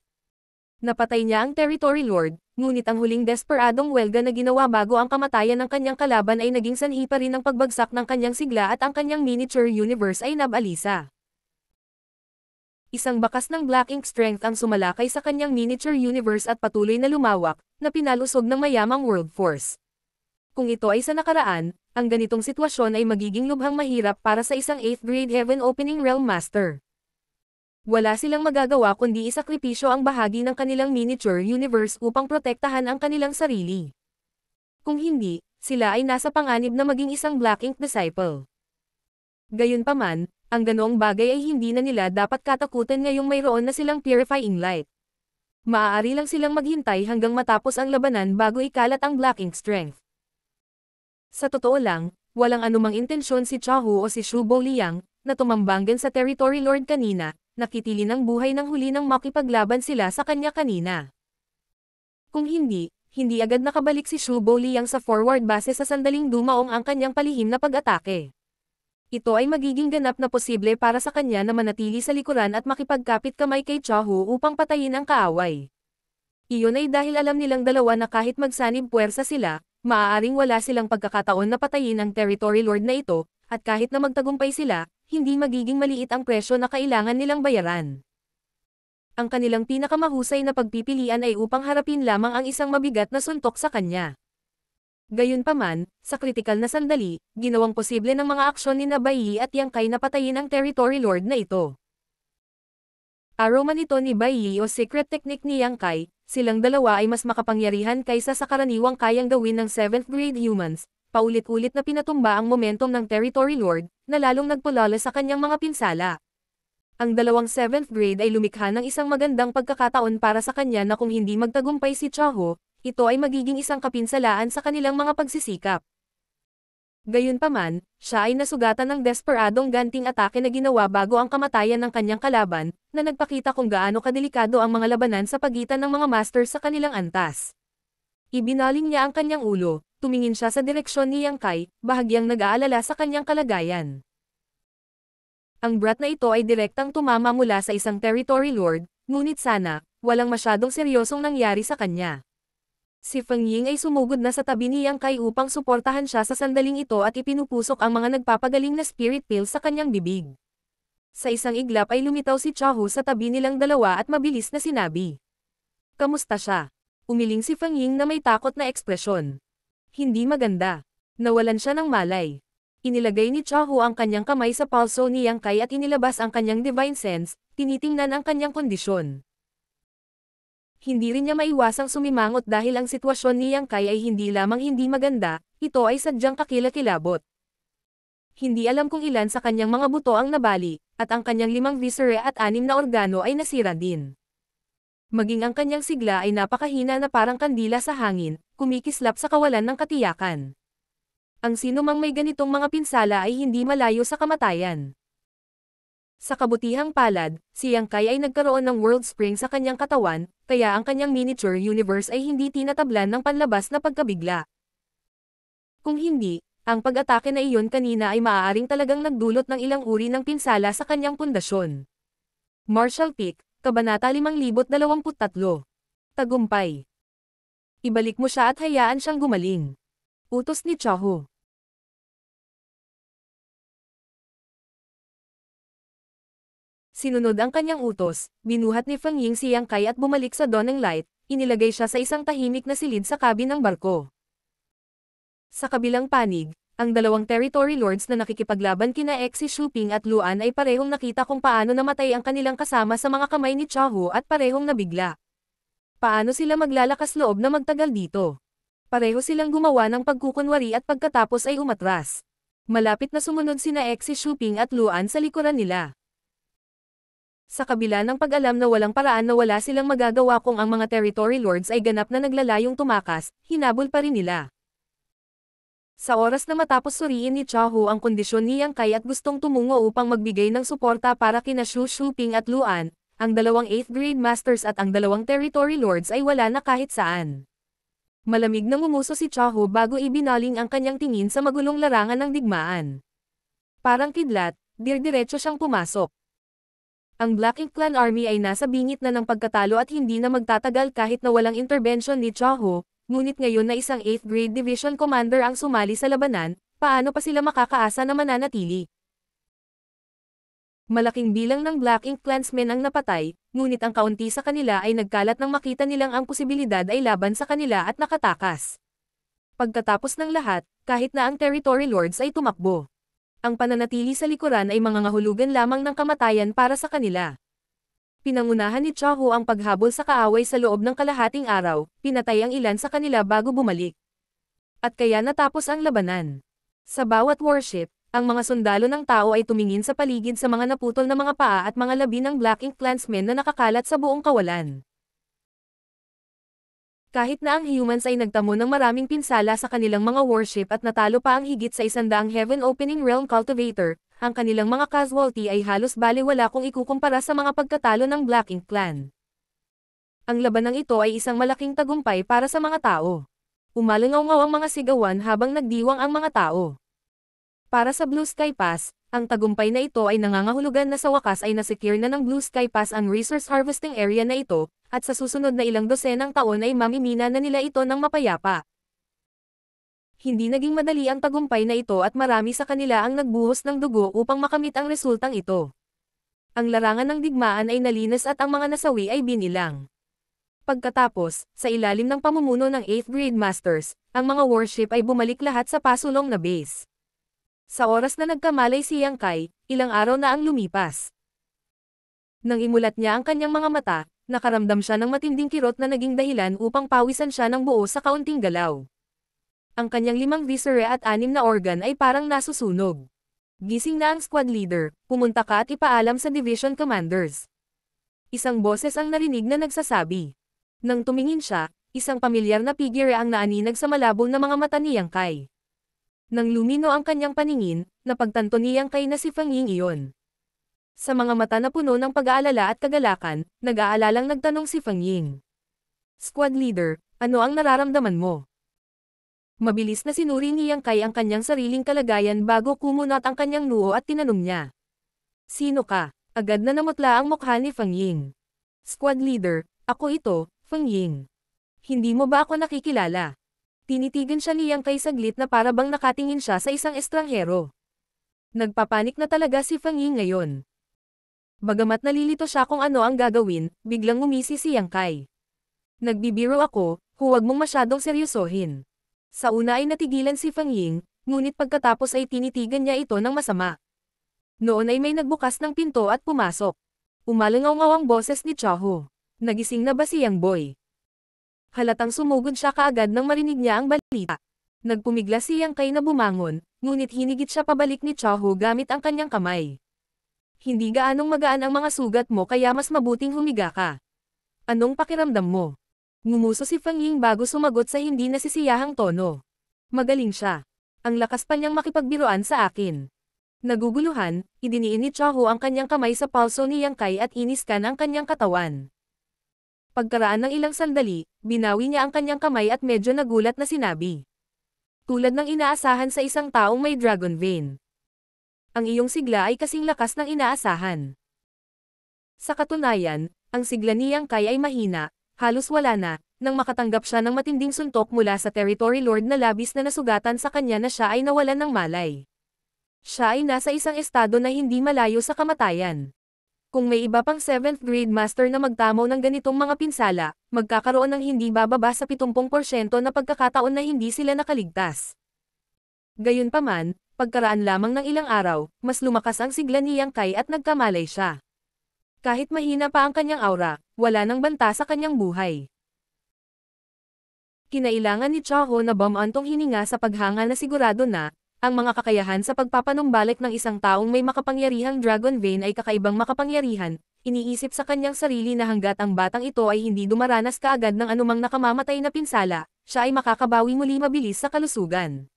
S1: Napatay niya ang Territory Lord, ngunit ang huling desperadong welga na ginawa bago ang kamatayan ng kanyang kalaban ay naging sanhi pa rin ng pagbagsak ng kanyang sigla at ang kanyang miniature universe ay nabalisa. Isang bakas ng black ink strength ang sumalakay sa kanyang miniature universe at patuloy na lumawak, na pinalusog ng mayamang world force. Kung ito ay sa nakaraan, ang ganitong sitwasyon ay magiging lubhang mahirap para sa isang 8th grade Heaven Opening Realm Master. Wala silang magagawa kundi isakripisyo ang bahagi ng kanilang miniature universe upang protektahan ang kanilang sarili. Kung hindi, sila ay nasa panganib na maging isang Black Ink disciple. Gayunpaman, ang ganoong bagay ay hindi na nila dapat katakutan ngayong mayroon na silang purifying light. Maaari lang silang maghintay hanggang matapos ang labanan bago ikalat ang Black Ink strength. Sa totoo lang, walang anumang intensyon si Chahu o si Shu Liang, na tumambanggan sa Territory Lord kanina, nakitili ng buhay ng huli nang makipaglaban sila sa kanya kanina. Kung hindi agad nakabalik si Shu Liang sa forward base sa sandaling dumaong ang kanyang palihim na pag-atake. Ito ay magiging ganap na posible para sa kanya na manatili sa likuran at makipagkapit kamay kay Chahu upang patayin ang kaaway. Iyon ay dahil alam nilang dalawa na kahit magsanib puwersa sila, maaaring wala silang pagkakataon na patayin ang Territory Lord na ito, at kahit na magtagumpay sila, hindi magiging maliit ang presyo na kailangan nilang bayaran. Ang kanilang pinakamahusay na pagpipilian ay upang harapin lamang ang isang mabigat na suntok sa kanya. Gayunpaman, sa kritikal na sandali, ginawang posible ng mga aksyon ni Bai Yi at Yang Kai na patayin ang Territory Lord na ito. Araw man ito ni Bai Yi o secret technique ni Yang Kai, silang dalawa ay mas makapangyarihan kaysa sa karaniwang kayang gawin ng 7th grade humans, paulit-ulit na pinatumba ang momentum ng Territory Lord, na lalong nagpulala sa kanyang mga pinsala. Ang dalawang 7th grade ay lumikha ng isang magandang pagkakataon para sa kanya na kung hindi magtagumpay si Chahu, ito ay magiging isang kapinsalaan sa kanilang mga pagsisikap. Gayunpaman, siya ay nasugatan ng desperadong ganting atake na ginawa bago ang kamatayan ng kanyang kalaban, na nagpakita kung gaano kadelikado ang mga labanan sa pagitan ng mga masters sa kanilang antas. Ibinaling niya ang kanyang ulo, tumingin siya sa direksyon ni Yang Kai, bahagyang nag-aalala sa kanyang kalagayan. Ang brat na ito ay direktang tumama mula sa isang Territory Lord, ngunit sana, walang masyadong seryosong nangyari sa kanya. Si Feng Ying ay sumugod na sa tabi ni Yang Kai upang suportahan siya sa sandaling ito at ipinupusok ang mga nagpapagaling na spirit pills sa kanyang bibig. Sa isang iglap ay lumitaw si Chahu sa tabi nilang dalawa at mabilis na sinabi. Kamusta siya? Umiling si Feng Ying na may takot na ekspresyon. Hindi maganda. Nawalan siya ng malay. Inilagay ni Chahu ang kanyang kamay sa palso ni Yang Kai at inilabas ang kanyang divine sense, tinitingnan ang kanyang kondisyon. Hindi rin niya maiwasang sumimangot dahil ang sitwasyon ni Yang Kai ay hindi lamang hindi maganda, ito ay sadyang kakilakilabot. Hindi alam kung ilan sa kanyang mga buto ang nabali, at ang kanyang 5 viscerae at 6 na organo ay nasira din. Maging ang kanyang sigla ay napakahina na parang kandila sa hangin, kumikislap sa kawalan ng katiyakan. Ang sinumang may ganitong mga pinsala ay hindi malayo sa kamatayan. Sa kabutihang palad, si Yang Kai ay nagkaroon ng world spring sa kanyang katawan, kaya ang kanyang miniature universe ay hindi tinatablan ng panlabas na pagkabigla. Kung hindi, ang pag-atake na iyon kanina ay maaaring talagang nagdulot ng ilang uri ng pinsala sa kanyang pundasyon. Martial Peak, Kabanata 5023. Tagumpay. Ibalik mo siya at hayaan siyang gumaling. Utos ni Chahu. Sinunod ang kanyang utos, binuhat ni Feng Ying si Yang Kai at bumalik sa Dawn ng Light, inilagay siya sa isang tahimik na silid sa kabin ng barko. Sa kabilang panig, ang dalawang territory lords na nakikipaglaban kina Xi Shuping at Luan ay parehong nakita kung paano namatay ang kanilang kasama sa mga kamay ni Chahu at parehong nabigla. Paano sila maglalakas loob na magtagal dito? Pareho silang gumawa ng pagkukunwari at pagkatapos ay umatras. Malapit na sumunod sina Xi Shuping at Luan sa likuran nila. Sa kabila ng pag-alam na walang paraan na wala silang magagawa kung ang mga territory lords ay ganap na naglalayong tumakas, hinabol pa rin nila. Sa oras na matapos suriin ni Chahu ang kondisyon ni Yang Kai at gustong tumungo upang magbigay ng suporta para kina Xu Shuping at Luan, ang dalawang 8th grade masters at ang dalawang territory lords ay wala na kahit saan. Malamig na ngumuso si Chahu bago ibinaling ang kanyang tingin sa magulong larangan ng digmaan. Parang kidlat, dirdiretso siyang pumasok. Ang Black Ink Clan Army ay nasa bingit na ng pagkatalo at hindi na magtatagal kahit na walang intervention ni Chahu, ngunit ngayon na isang 8th grade division commander ang sumali sa labanan, paano pa sila makakaasa na mananatili? Malaking bilang ng Black Ink Clansmen ang napatay, ngunit ang kaunti sa kanila ay nagkalat nang makita nilang ang posibilidad ay laban sa kanila at nakatakas. Pagkatapos ng lahat, kahit na ang territory lords ay tumakbo. Ang pananatili sa likuran ay mga ngahulugan lamang ng kamatayan para sa kanila. Pinangunahan ni Chahu ang paghabol sa kaaway sa loob ng kalahating araw, pinatay ang ilan sa kanila bago bumalik. At kaya natapos ang labanan. Sa bawat warship, ang mga sundalo ng tao ay tumingin sa paligid sa mga naputol na mga paa at mga labi ng Black Ink Clansmen na nakakalat sa buong kawalan. Kahit na ang humans ay nagtamo ng maraming pinsala sa kanilang mga warship at natalo pa ang higit sa 100 Heaven Opening Realm Cultivator, ang kanilang mga casualty ay halos balewala kung ikukumpara sa mga pagkatalo ng Black Ink Clan. Ang labanang ito ay isang malaking tagumpay para sa mga tao. Umalangaw-ngaw ang mga sigawan habang nagdiwang ang mga tao. Para sa Blue Sky Pass, ang tagumpay na ito ay nangangahulugan na sa wakas ay nasecure na ng Blue Sky Pass ang resource harvesting area na ito, at sa susunod na ilang dosenang taon ay mamimina na nila ito ng mapayapa. Hindi naging madali ang tagumpay na ito at marami sa kanila ang nagbuhos ng dugo upang makamit ang resultang ito. Ang larangan ng digmaan ay nalinis at ang mga nasawi ay binilang. Pagkatapos, sa ilalim ng pamumuno ng 8th grade masters, ang mga warship ay bumalik lahat sa pasulong na base. Sa oras na nagkamalay si Yang Kai, ilang araw na ang lumipas. Nang imulat niya ang kanyang mga mata, nakaramdam siya ng matinding kirot na naging dahilan upang pawisan siya ng buo sa kaunting galaw. Ang kanyang 5 viscera at 6 na organ ay parang nasusunog. Gising na ang squad leader, pumunta ka at ipaalam sa division commanders. Isang boses ang narinig na nagsasabi. Nang tumingin siya, isang pamilyar na figure ang naaninag sa malabo na mga mata ni Yang Kai. Nang lumino ang kanyang paningin, napagtanto ni Yang Kai na si Feng Ying iyon. Sa mga mata na puno ng pag-aalala at kagalakan, nag-aalalang nagtanong si Feng Ying. Squad leader, ano ang nararamdaman mo? Mabilis na sinuri ni Yang Kai ang kanyang sariling kalagayan bago kumunat ang kanyang noo at tinanong niya. Sino ka? Agad na namutla ang mukha ni Feng Ying. Squad leader, ako ito, Feng Ying. Hindi mo ba ako nakikilala? Tinitigan siya ni Yang Kai saglit na para bang nakatingin siya sa isang estranghero. Nagpapanik na talaga si Feng Ying ngayon. Bagamat nalilito siya kung ano ang gagawin, biglang ngumisi si Yang Kai. Nagbibiro ako, huwag mong masyadong seryosohin. Sa una ay natigilan si Feng Ying, ngunit pagkatapos ay tinitigan niya ito ng masama. Noon ay may nagbukas ng pinto at pumasok. Umalangaw-ngaw ang boses ni Chahu. Nagising na ba si Yang Boy? Halatang sumugod siya kaagad nang marinig niya ang balita. Nagpumigla si Yang Kai na bumangon, ngunit hinigit siya pabalik ni Chahu gamit ang kanyang kamay. Hindi gaanong magaan ang mga sugat mo kaya mas mabuting humiga ka. Anong pakiramdam mo? Ngumuso si Feng Ying bago sumagot sa hindi nasisiyahang tono. Magaling siya. Ang lakas pa niyang makipagbiruan sa akin. Naguguluhan, idiniin ni Chahu ang kanyang kamay sa palso ni Yang Kai at iniskan ang kanyang katawan. Pagkaraan ng ilang sandali, binawi niya ang kanyang kamay at medyo nagulat na sinabi. Tulad ng inaasahan sa isang taong may dragon vein. Ang iyong sigla ay kasing lakas ng inaasahan. Sa katunayan, ang sigla ni Yang Kai ay mahina, halos wala na, nang makatanggap siya ng matinding suntok mula sa Territory Lord na labis na nasugatan sa kanya na siya ay nawalan ng malay. Siya ay nasa isang estado na hindi malayo sa kamatayan. Kung may iba pang 7th grade master na magtamo ng ganitong mga pinsala, magkakaroon ng hindi bababa sa 70% na pagkakataon na hindi sila nakaligtas. Gayunpaman, pagkaraan lamang ng ilang araw, mas lumakas ang sigla ni Yang Kai at nagkamalay siya. Kahit mahina pa ang kanyang aura, wala nang banta sa kanyang buhay. Kinailangan ni Chaho na bumantong hininga sa paghanga na sigurado na, ang mga kakayahan sa pagpapanumbalik ng isang taong may makapangyarihang Dragon Vein ay kakaibang makapangyarihan. Iniisip sa kanyang sarili na hanggat ang batang ito ay hindi dumaranas kaagad ng anumang nakamamatay na pinsala, siya ay makakabawi muli mabilis sa kalusugan.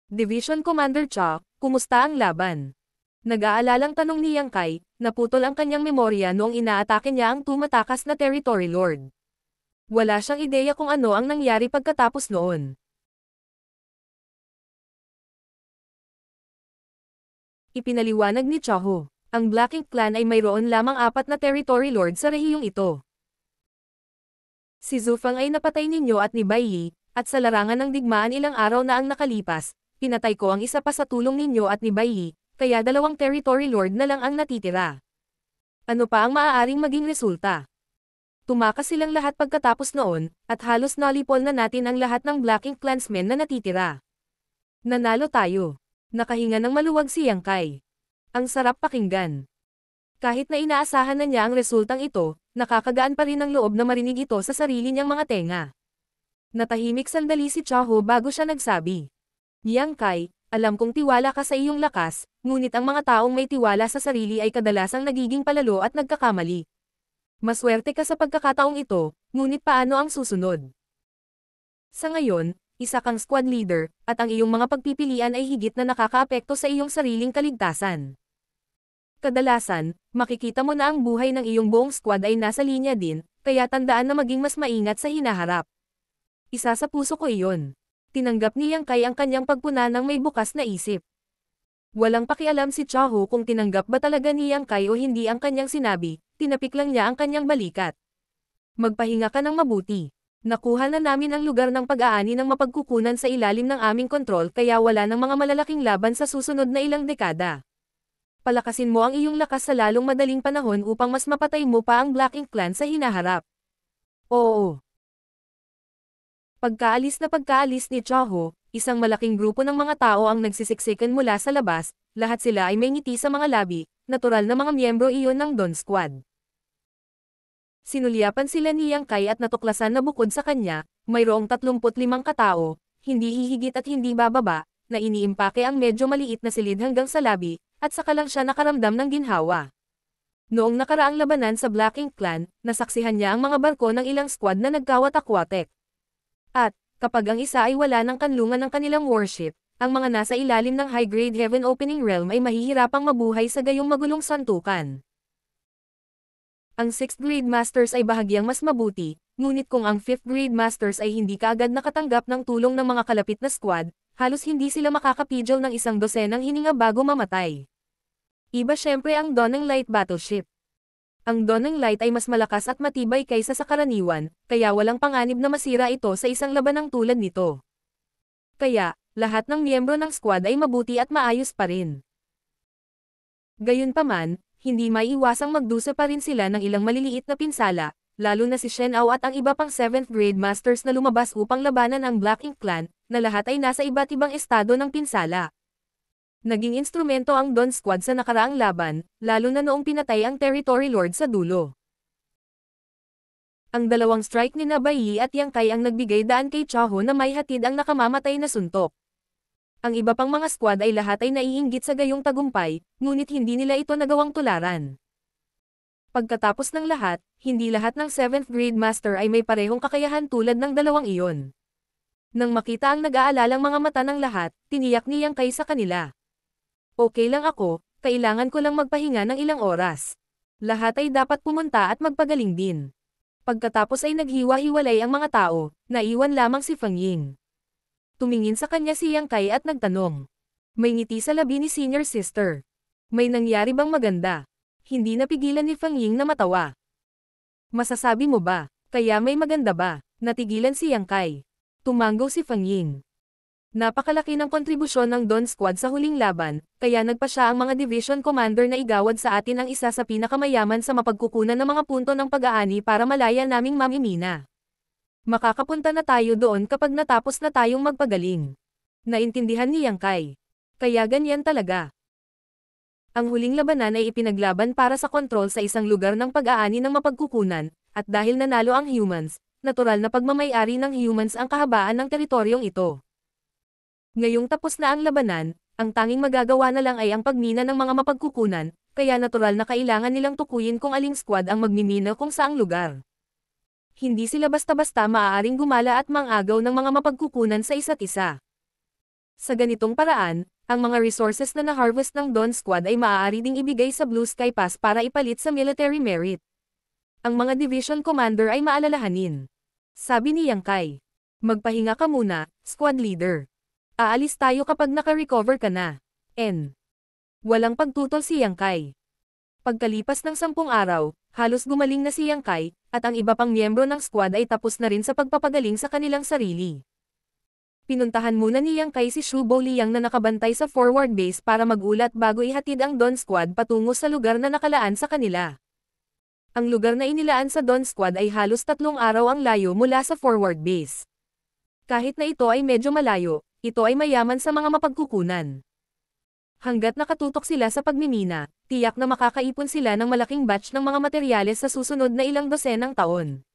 S1: Division Commander Cha, kumusta ang laban? Nag-aalalang tanong ni Yang Kai, naputol ang kanyang memorya noong inaatake niya ang tumatakas na Territory Lord. Wala siyang ideya kung ano ang nangyari pagkatapos noon. Ipinaliwanag ni Chaho, ang Black Ink Clan ay mayroon lamang 4 na Territory Lord sa rehiyong ito. Si Zufang ay napatay ninyo at ni Bai Yi, at sa larangan ng digmaan ilang araw na ang nakalipas, pinatay ko ang isa pa sa tulong ninyo at ni Bai Yi, kaya 2 Territory Lord na lang ang natitira. Ano pa ang maaaring maging resulta? Tumakas silang lahat pagkatapos noon, at halos nalipol na natin ang lahat ng Black Ink Clansmen na natitira. Nanalo tayo. Nakahinga ng maluwag si Yang Kai. Ang sarap pakinggan. Kahit na inaasahan na niya ang resultang ito, nakakagaan pa rin ang loob na marinig ito sa sarili niyang mga tenga. Natahimik sandali si Chaho bago siya nagsabi. Yang Kai, alam kong tiwala ka sa iyong lakas, ngunit ang mga taong may tiwala sa sarili ay kadalasang nagiging palalo at nagkakamali. Maswerte ka sa pagkakataong ito, ngunit paano ang susunod? Sa ngayon, isa kang squad leader, at ang iyong mga pagpipilian ay higit na nakakaapekto sa iyong sariling kaligtasan. Kadalasan, makikita mo na ang buhay ng iyong buong squad ay nasa linya din, kaya tandaan na maging mas maingat sa hinaharap. Isa sa puso ko iyon. Tinanggap ni Yang Kai ang kanyang pagpuna ng may bukas na isip. Walang pakialam si Chaho kung tinanggap ba talaga ni Yang Kai o hindi ang kanyang sinabi, tinapik lang niya ang kanyang balikat. Magpahinga ka ng mabuti. Nakuha na namin ang lugar ng pag-aani ng mapagkukunan sa ilalim ng aming kontrol kaya wala ng mga malalaking laban sa susunod na ilang dekada. Palakasin mo ang iyong lakas sa lalong madaling panahon upang mas mapatay mo pa ang Black Ink Clan sa hinaharap. Oo. Pagkaalis ni Chaho, isang malaking grupo ng mga tao ang nagsisiksikan mula sa labas, lahat sila ay may ngiti sa mga labi, natural na mga miyembro iyon ng Dawn Squad. Sinulyapan sila ni Yang Kai at natuklasan na bukod sa kanya, mayroong 35 katao, hindi hihigit at hindi bababa, na iniimpake ang medyo maliit na silid hanggang sa labi, at saka lang siya nakaramdam ng ginhawa. Noong nakaraang labanan sa Black Ink Clan, nasaksihan niya ang mga barko ng ilang squad na nagkawatak-watek. At, kapag ang isa ay wala ng kanlungan ng kanilang warship, ang mga nasa ilalim ng high-grade Heaven Opening Realm ay mahihirapang mabuhay sa gayong magulong santukan. Ang 6th Grade Masters ay bahagyang mas mabuti, ngunit kung ang 5th Grade Masters ay hindi kaagad nakatanggap ng tulong ng mga kalapit na squad, halos hindi sila makakapigil ng 100 hininga bago mamatay. Iba syempre ang Dawning Light Battleship. Ang Dawning Light ay mas malakas at matibay kaysa sa karaniwan, kaya walang panganib na masira ito sa isang labanang tulad nito. Kaya, lahat ng miyembro ng squad ay mabuti at maayos pa rin. Gayunpaman, hindi maiiwasang magdusa pa rin sila ng ilang maliliit na pinsala, lalo na si Shen Ao at ang iba pang 7th Grade Masters na lumabas upang labanan ang Black Ink Clan, na lahat ay nasa iba't ibang estado ng pinsala. Naging instrumento ang Dawn Squad sa nakaraang laban, lalo na noong pinatay ang Territory Lord sa dulo. Ang dalawang strike ni Bai Yi at Yang Kai ang nagbigay daan kay Chaho na may hatid ang nakamamatay na suntok. Ang iba pang mga squad ay lahat ay naiinggit sa gayong tagumpay, ngunit hindi nila ito nagawang tularan. Pagkatapos ng lahat, hindi lahat ng 7th Grade Master ay may parehong kakayahan tulad ng dalawang iyon. Nang makita ang nag-aalalang mga mata ng lahat, tiniyak ni Yang Kai sa kanila. Okay lang ako, kailangan ko lang magpahinga ng ilang oras. Lahat ay dapat pumunta at magpagaling din. Pagkatapos ay naghiwa-hiwalay ang mga tao, naiwan lamang si Fang Ying. Tumingin sa kanya si Yang Kai at nagtanong. May ngiti sa labi ni Senior Sister. May nangyari bang maganda? Hindi napigilan ni Fang Ying na matawa. Masasabi mo ba, kaya may maganda ba? Natigilan si Yang Kai. Tumango si Fang Ying. Napakalaki ng kontribusyon ng Dawn Squad sa huling laban, kaya nagpa siya ang mga Division Commander na igawad sa atin ang isa sa pinakamayaman sa mapagkukunan ng mga punto ng pag-aani para malaya naming mamimina. Makakapunta na tayo doon kapag natapos na tayong magpagaling. Naintindihan ni Yang Kai. Kaya ganyan talaga. Ang huling labanan ay ipinaglaban para sa kontrol sa isang lugar ng pag-aani ng mapagkukunan, at dahil nanalo ang humans, natural na pagmamay-ari ng humans ang kahabaan ng teritoryong ito. Ngayong tapos na ang labanan, ang tanging magagawa na lang ay ang pagmina ng mga mapagkukunan, kaya natural na kailangan nilang tukuyin kung aling squad ang magmimina kung saang lugar. Hindi sila basta-basta maaaring gumala at mangagaw ng mga mapagkukunan sa isa't isa. Sa ganitong paraan, ang mga resources na na-harvest ng Dawn Squad ay maaari ding ibigay sa Blue Sky Pass para ipalit sa military merit. Ang mga division commander ay maalalahanin. Sabi ni Yang Kai. Magpahinga ka muna, squad leader. Aalis tayo kapag naka-recover ka na. Walang pagtutol si Yang Kai. Pagkalipas ng 10 araw, halos gumaling na si Yang Kai, at ang iba pang miyembro ng squad ay tapos na rin sa pagpapagaling sa kanilang sarili. Pinuntahan muna ni Yang Kai si Shu Bouliyang na nakabantay sa forward base para magulat bago ihatid ang Dawn Squad patungo sa lugar na nakalaan sa kanila. Ang lugar na inilaan sa Dawn Squad ay halos 3 araw ang layo mula sa forward base. Kahit na ito ay medyo malayo, ito ay mayaman sa mga mapagkukunan. Hanggat nakatutok sila sa pagmimina, tiyak na makakaipon sila ng malaking batch ng mga materyales sa susunod na ilang dosenang taon.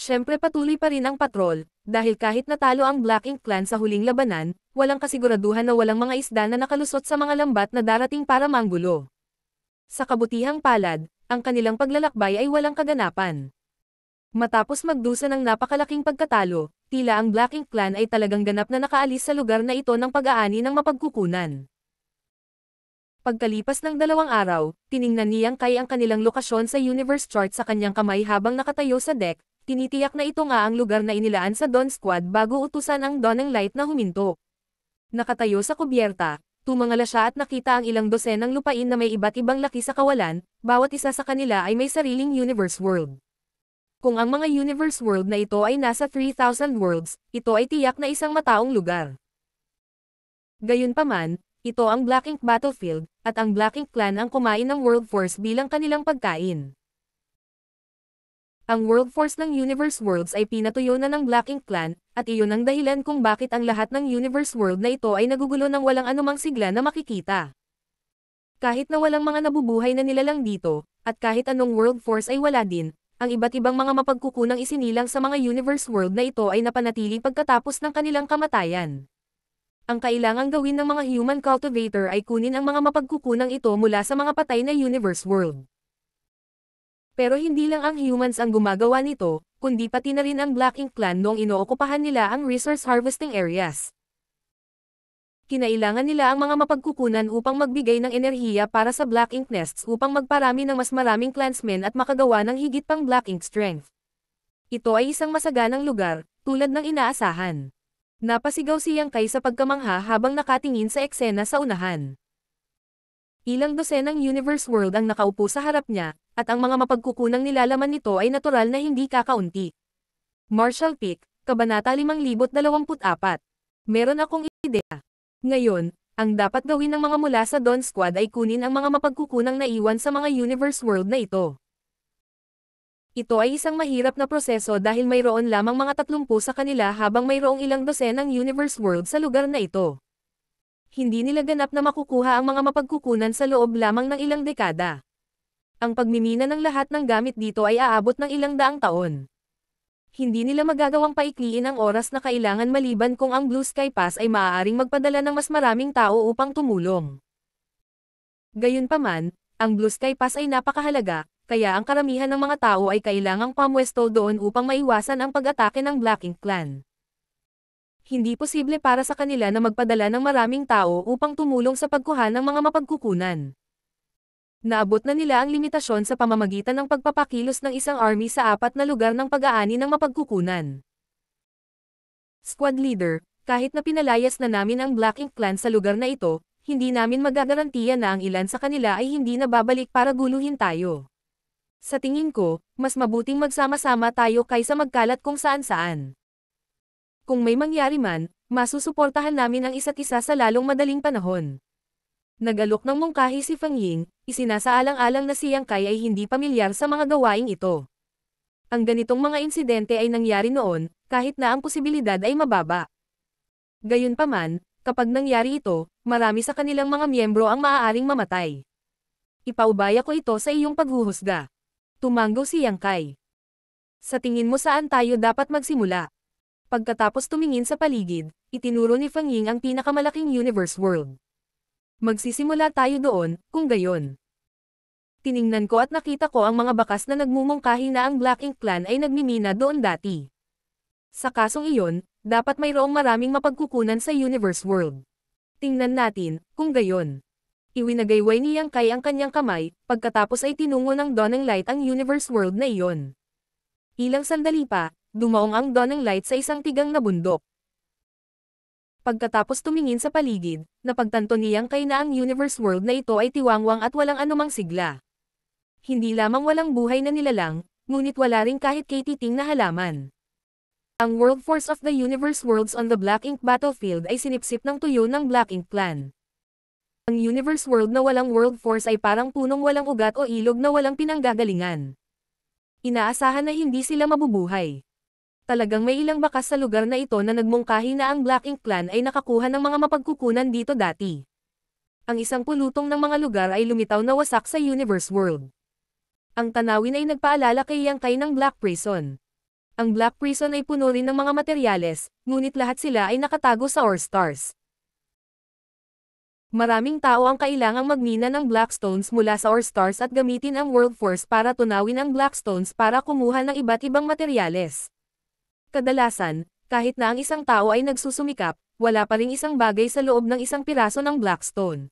S1: Siyempre patuloy pa rin ang patrol, dahil kahit natalo ang Black Ink Clan sa huling labanan, walang kasiguraduhan na walang mga isda na nakalusot sa mga lambat na darating para manggulo. Sa kabutihang palad, ang kanilang paglalakbay ay walang kaganapan. Matapos magdusa ng napakalaking pagkatalo, tila ang Black Ink Clan ay talagang ganap na nakaalis sa lugar na ito ng pag-aani ng mapagkukunan. Pagkalipas ng 2 araw, tiningnan ni Yang Kai ang kanilang lokasyon sa universe chart sa kanyang kamay habang nakatayo sa deck. Tinitiyak na ito nga ang lugar na inilaan sa Dawn Squad bago utusan ang Dawning Light na huminto. Nakatayo sa kubyerta, tumangala siya at nakita ang ilang dosenang lupain na may iba't ibang laki sa kawalan, bawat isa sa kanila ay may sariling universe world. Kung ang mga universe world na ito ay nasa 3,000 worlds, ito ay tiyak na isang mataong lugar. Gayunpaman, ito ang Black Ink Battlefield, at ang Black Ink Clan ang kumain ng World Force bilang kanilang pagkain. Ang World Force ng Universe Worlds ay pinatuyo na ng Black Ink Clan, at iyon ang dahilan kung bakit ang lahat ng Universe World na ito ay nagugulo ng walang anumang sigla na makikita. Kahit na walang mga nabubuhay na nilalang dito, at kahit anong World Force ay wala din, ang iba't ibang mga mapagkukunang isinilang sa mga Universe World na ito ay napanatili pagkatapos ng kanilang kamatayan. Ang kailangang gawin ng mga human cultivator ay kunin ang mga mapagkukunang ito mula sa mga patay na Universe World. Pero hindi lang ang humans ang gumagawa nito, kundi pati na rin ang Black Ink Clan noong inookupahan nila ang resource harvesting areas. Kinailangan nila ang mga mapagkukunan upang magbigay ng enerhiya para sa Black Ink Nests upang magparami ng mas maraming clansmen at makagawa ng higit pang Black Ink Strength. Ito ay isang masaganang lugar, tulad ng inaasahan. Napasigaw si Yang Kai sa pagkamangha habang nakatingin sa eksena sa unahan. Ilang dosenang universe world ang nakaupo sa harap niya, at ang mga mapagkukunang nilalaman nito ay natural na hindi kakaunti. Marshall Peak, Kabanata 5024. Meron akong ideya. Ngayon, ang dapat gawin ng mga mula sa Dawn Squad ay kunin ang mga mapagkukunang naiwan sa mga universe world na ito. Ito ay isang mahirap na proseso dahil mayroon lamang mga 30 sa kanila habang mayroong ilang dosenang universe world sa lugar na ito. Hindi nila ganap na makukuha ang mga mapagkukunan sa loob lamang ng ilang dekada. Ang pagmimina ng lahat ng gamit dito ay aabot ng ilang daang taon. Hindi nila magagawang paikliin ang oras na kailangan maliban kung ang Blue Sky Pass ay maaaring magpadala ng mas maraming tao upang tumulong. Gayunpaman, ang Blue Sky Pass ay napakahalaga, kaya ang karamihan ng mga tao ay kailangang pamwesto doon upang maiwasan ang pag-atake ng Black Ink Clan. Hindi posible para sa kanila na magpadala ng maraming tao upang tumulong sa pagkuha ng mga mapagkukunan. Naabot na nila ang limitasyon sa pamamagitan ng pagpapakilos ng isang army sa 4 na lugar ng pag-aani ng mapagkukunan. Squad Leader, kahit na pinalayas na namin ang Black Ink Clan sa lugar na ito, hindi namin magagarantiya na ang ilan sa kanila ay hindi na babalik para guluhin tayo. Sa tingin ko, mas mabuting magsama-sama tayo kaysa magkalat kung saan-saan. Kung may mangyari man, masusuportahan namin ang isa't isa sa lalong madaling panahon. Nagalok ng mungkahi si Fang Ying, isinasaalang-alang na si Yang Kai ay hindi pamilyar sa mga gawaing ito. Ang ganitong mga insidente ay nangyari noon, kahit na ang posibilidad ay mababa. Gayunpaman, kapag nangyari ito, marami sa kanilang mga miyembro ang maaaring mamatay. Ipaubaya ko ito sa iyong paghuhusga. Tumango si Yang Kai. Sa tingin mo saan tayo dapat magsimula? Pagkatapos tumingin sa paligid, itinuro ni Fang Ying ang pinakamalaking universe world. Magsisimula tayo doon, kung gayon. Tiningnan ko at nakita ko ang mga bakas na nagmumungkahi na ang Black Ink Clan ay nagmimina doon dati. Sa kasong iyon, dapat mayroong maraming mapagkukunan sa universe world. Tingnan natin, kung gayon. Iwinagayway ni Yang Kai ang kanyang kamay, pagkatapos ay tinungo ng Dawn ng Light ang universe world na iyon. Ilang sandali pa, dumaong ang Dawn ng Light sa isang tigang na bundok. Pagkatapos tumingin sa paligid, napagtanto ni Yang Kai na ang universe world na ito ay tiwangwang at walang anumang sigla. Hindi lamang walang buhay na nilalang, ngunit wala rin kahit katiting na halaman. Ang world force of the universe worlds on the Black Ink battlefield ay sinipsip ng tuyo ng Black Ink Clan. Ang universe world na walang world force ay parang punong walang ugat o ilog na walang pinanggagalingan. Inaasahan na hindi sila mabubuhay. Talagang may ilang bakas sa lugar na ito na nagmungkahi na ang Black Ink Clan ay nakakuha ng mga mapagkukunan dito dati. Ang isang pulutong ng mga lugar ay lumitaw na wasak sa universe world. Ang tanawin ay nagpaalala kay Yang Kai ng Black Prison. Ang Black Prison ay puno rin ng mga materyales, ngunit lahat sila ay nakatago sa Ore Stars. Maraming tao ang kailangang magmina ng Black Stones mula sa Ore Stars at gamitin ang World Force para tunawin ang Black Stones para kumuha ng iba't ibang materyales. Kadalasan, kahit na ang isang tao ay nagsusumikap, wala pa ring isang bagay sa loob ng isang piraso ng Black Stone.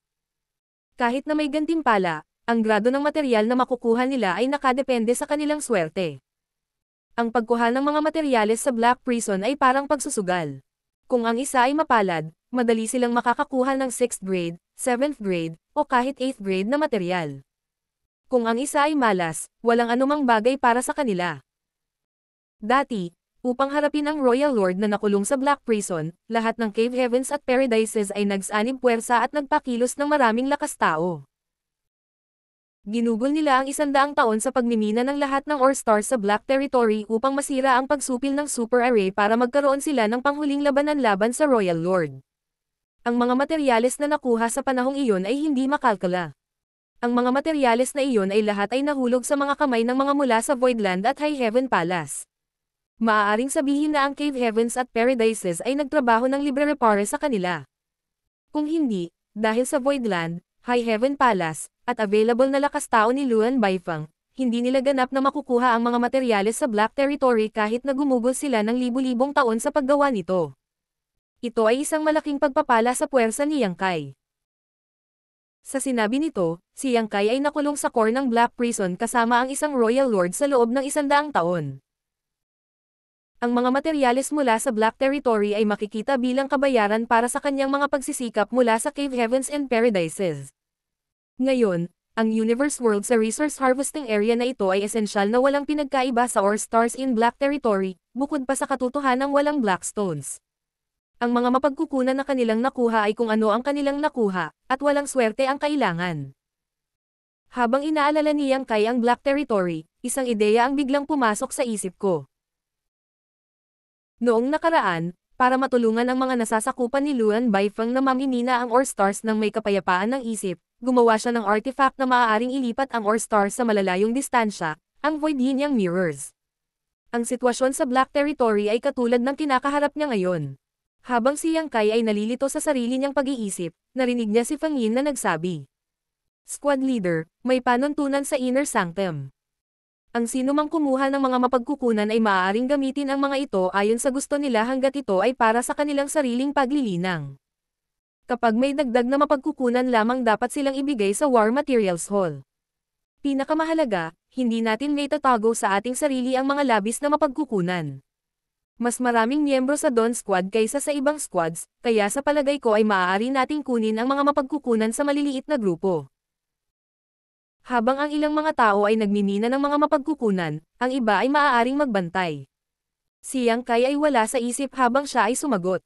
S1: Kahit na may gantimpala, ang grado ng materyal na makukuha nila ay nakadepende sa kanilang swerte. Ang pagkuha ng mga materyales sa Black Prison ay parang pagsusugal. Kung ang isa ay mapalad, madali silang makakakuha ng 6th grade, 7th grade, o kahit 8th grade na materyal. Kung ang isa ay malas, walang anumang bagay para sa kanila. Dati, upang harapin ang Royal Lord na nakulong sa Black Prison, lahat ng Cave Heavens at Paradises ay nagsanib puwersa at nagpakilos ng maraming lakas tao. Ginugol nila ang 100 taon sa pagmimina ng lahat ng Ore Stars sa Black Territory upang masira ang pagsupil ng Super Array para magkaroon sila ng panghuling labanan laban sa Royal Lord. Ang mga materyales na nakuha sa panahong iyon ay hindi makalkala. Ang mga materyales na iyon ay lahat ay nahulog sa mga kamay ng mga mula sa Voidland at High Heaven Palace. Maaaring sabihin na ang Cave Heavens at Paradises ay nagtrabaho ng libre para sa kanila. Kung hindi, dahil sa Voidland, High Heaven Palace, at available na lakas tao ni Luan Baifeng, hindi nila ganap na makukuha ang mga materyales sa Black Territory kahit na gumugol sila ng libu-libong taon sa paggawa nito. Ito ay isang malaking pagpapala sa puwersa ni Yang Kai. Sa sinabi nito, si Yang Kai ay nakulong sa core ng Black Prison kasama ang isang Royal Lord sa loob ng 100 taon. Ang mga materyales mula sa Black Territory ay makikita bilang kabayaran para sa kanyang mga pagsisikap mula sa Cave Heavens and Paradises. Ngayon, ang Universe World sa Resource Harvesting Area na ito ay esensyal na walang pinagkaiba sa Ore Stars in Black Territory, bukod pa sa katotohanang walang Black Stones. Ang mga mapagkukunan na kanilang nakuha ay kung ano ang kanilang nakuha, at walang swerte ang kailangan. Habang inaalala ni Yang Kai ang Black Territory, isang ideya ang biglang pumasok sa isip ko. Noong nakaraan, para matulungan ang mga nasasakupan ni Luan Baifeng na mamimina ang Ore Stars ng may kapayapaan ng isip, gumawa siya ng artifact na maaaring ilipat ang Ore Stars sa malalayong distansya, ang Void Yin Yang Mirrors. Ang sitwasyon sa Black Territory ay katulad ng kinakaharap niya ngayon. Habang si Yang Kai ay nalilito sa sarili niyang pag-iisip, narinig niya si Fang Yin na nagsabi. Squad Leader, may panuntunan sa Inner Sanctum. Ang sinumang kumuha ng mga mapagkukunan ay maaaring gamitin ang mga ito ayon sa gusto nila hanggat ito ay para sa kanilang sariling paglilinang. Kapag may dagdag na mapagkukunan lamang dapat silang ibigay sa War Materials Hall. Pinakamahalaga, hindi natin may tatago sa ating sarili ang mga labis na mapagkukunan. Mas maraming miyembro sa Dawn Squad kaysa sa ibang squads, kaya sa palagay ko ay maaari nating kunin ang mga mapagkukunan sa maliliit na grupo. Habang ang ilang mga tao ay nagmimina ng mga mapagkukunan, ang iba ay maaaring magbantay. Si Yang Kai ay wala sa isip habang siya ay sumagot.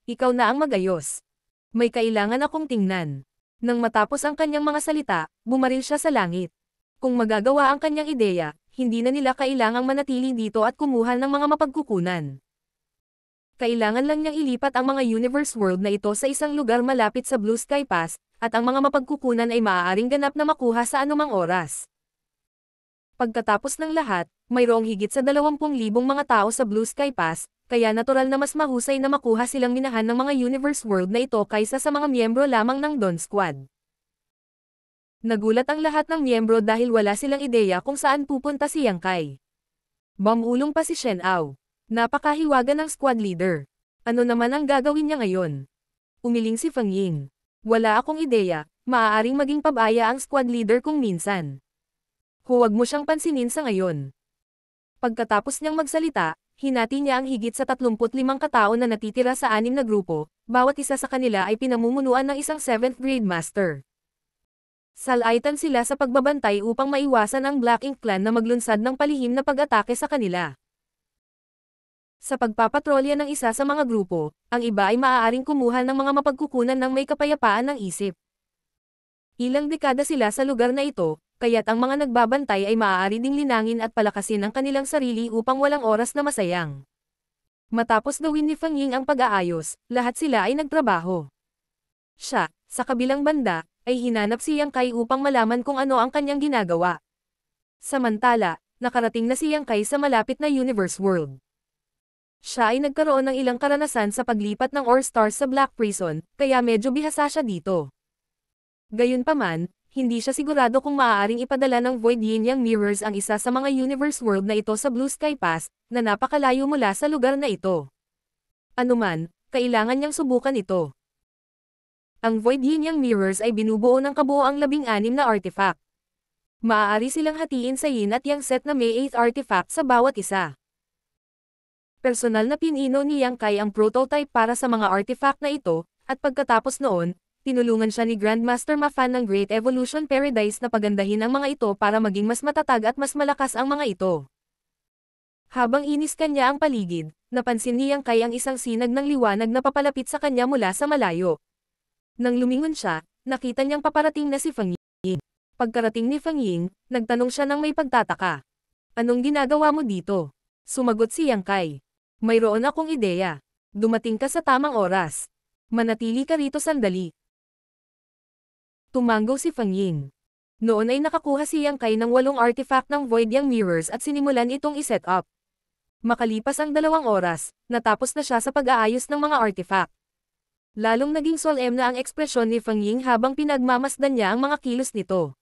S1: Ikaw na ang magayos. May kailangan akong tingnan. Nang matapos ang kanyang mga salita, bumaril siya sa langit. Kung magagawa ang kanyang ideya, hindi na nila kailangang manatili dito at kumuha ng mga mapagkukunan. Kailangan lang niyang ilipat ang mga universe world na ito sa isang lugar malapit sa Blue Sky Pass, at ang mga mapagkukunan ay maaaring ganap na makuha sa anumang oras. Pagkatapos ng lahat, mayroong higit sa 20,000 mga tao sa Blue Sky Pass, kaya natural na mas mahusay na makuha silang minahan ng mga universe world na ito kaysa sa mga miyembro lamang ng Dawn Squad. Nagulat ang lahat ng miyembro dahil wala silang ideya kung saan pupunta si Yang Kai. Bamulong pa si Shen Ao. Napakahiwaga ng squad leader. Ano naman ang gagawin niya ngayon? Umiling si Feng Ying. Wala akong ideya, maaaring maging pabaya ang squad leader kung minsan. Huwag mo siyang pansinin sa ngayon. Pagkatapos niyang magsalita, hinati niya ang higit sa 35 katao na natitira sa 6 na grupo, bawat isa sa kanila ay pinamumunuan ng isang 7th grade master. Salaitan sila sa pagbabantay upang maiwasan ang Black Ink Clan na maglunsad ng palihim na pag-atake sa kanila. Sa pagpapatrolya ng isa sa mga grupo, ang iba ay maaaring kumuha ng mga mapagkukunan ng may kapayapaan ng isip. Ilang dekada sila sa lugar na ito, kaya't ang mga nagbabantay ay maaari ding linangin at palakasin ang kanilang sarili upang walang oras na masayang. Matapos gawin ni Feng Ying ang pag-aayos, lahat sila ay nagtrabaho. Siya, sa kabilang banda, ay hinanap si Yang Kai upang malaman kung ano ang kanyang ginagawa. Samantala, nakarating na si Yang Kai sa malapit na universe world. Siya ay nagkaroon ng ilang karanasan sa paglipat ng Ore Stars sa Black Prison, kaya medyo bihasa siya dito. Gayunpaman, hindi siya sigurado kung maaaring ipadala ng Void Yin Yang Mirrors ang isa sa mga universe world na ito sa Blue Sky Pass, na napakalayo mula sa lugar na ito. Anuman, kailangan niyang subukan ito. Ang Void Yin Yang Mirrors ay binubuo ng kabuoang 16 na artifact. Maaari silang hatiin sa Yin at Yang set na may 8 artifact sa bawat isa. Personal na pinino ni Yang Kai ang prototype para sa mga artifact na ito, at pagkatapos noon, tinulungan siya ni Grandmaster Ma Fan ng Great Evolution Paradise na pagandahin ang mga ito para maging mas matatag at mas malakas ang mga ito. Habang iniskan niya ang paligid, napansin ni Yang Kai ang isang sinag ng liwanag na papalapit sa kanya mula sa malayo. Nang lumingon siya, nakita niyang paparating na si Feng Ying. Pagkarating ni Feng Ying, nagtanong siya ng may pagtataka. Anong ginagawa mo dito? Sumagot si Yang Kai. Mayroon akong ideya. Dumating ka sa tamang oras. Manatili ka rito sandali. Tumanggo si Feng Ying. Noon ay nakakuha si Yang Kai ng 8 artifact ng Void Yang Mirrors at sinimulan itong iset up. Makalipas ang 2 oras, natapos na siya sa pag-aayos ng mga artifact. Lalong naging solemn na ang ekspresyon ni Feng Ying habang pinagmamasdan niya ang mga kilos nito.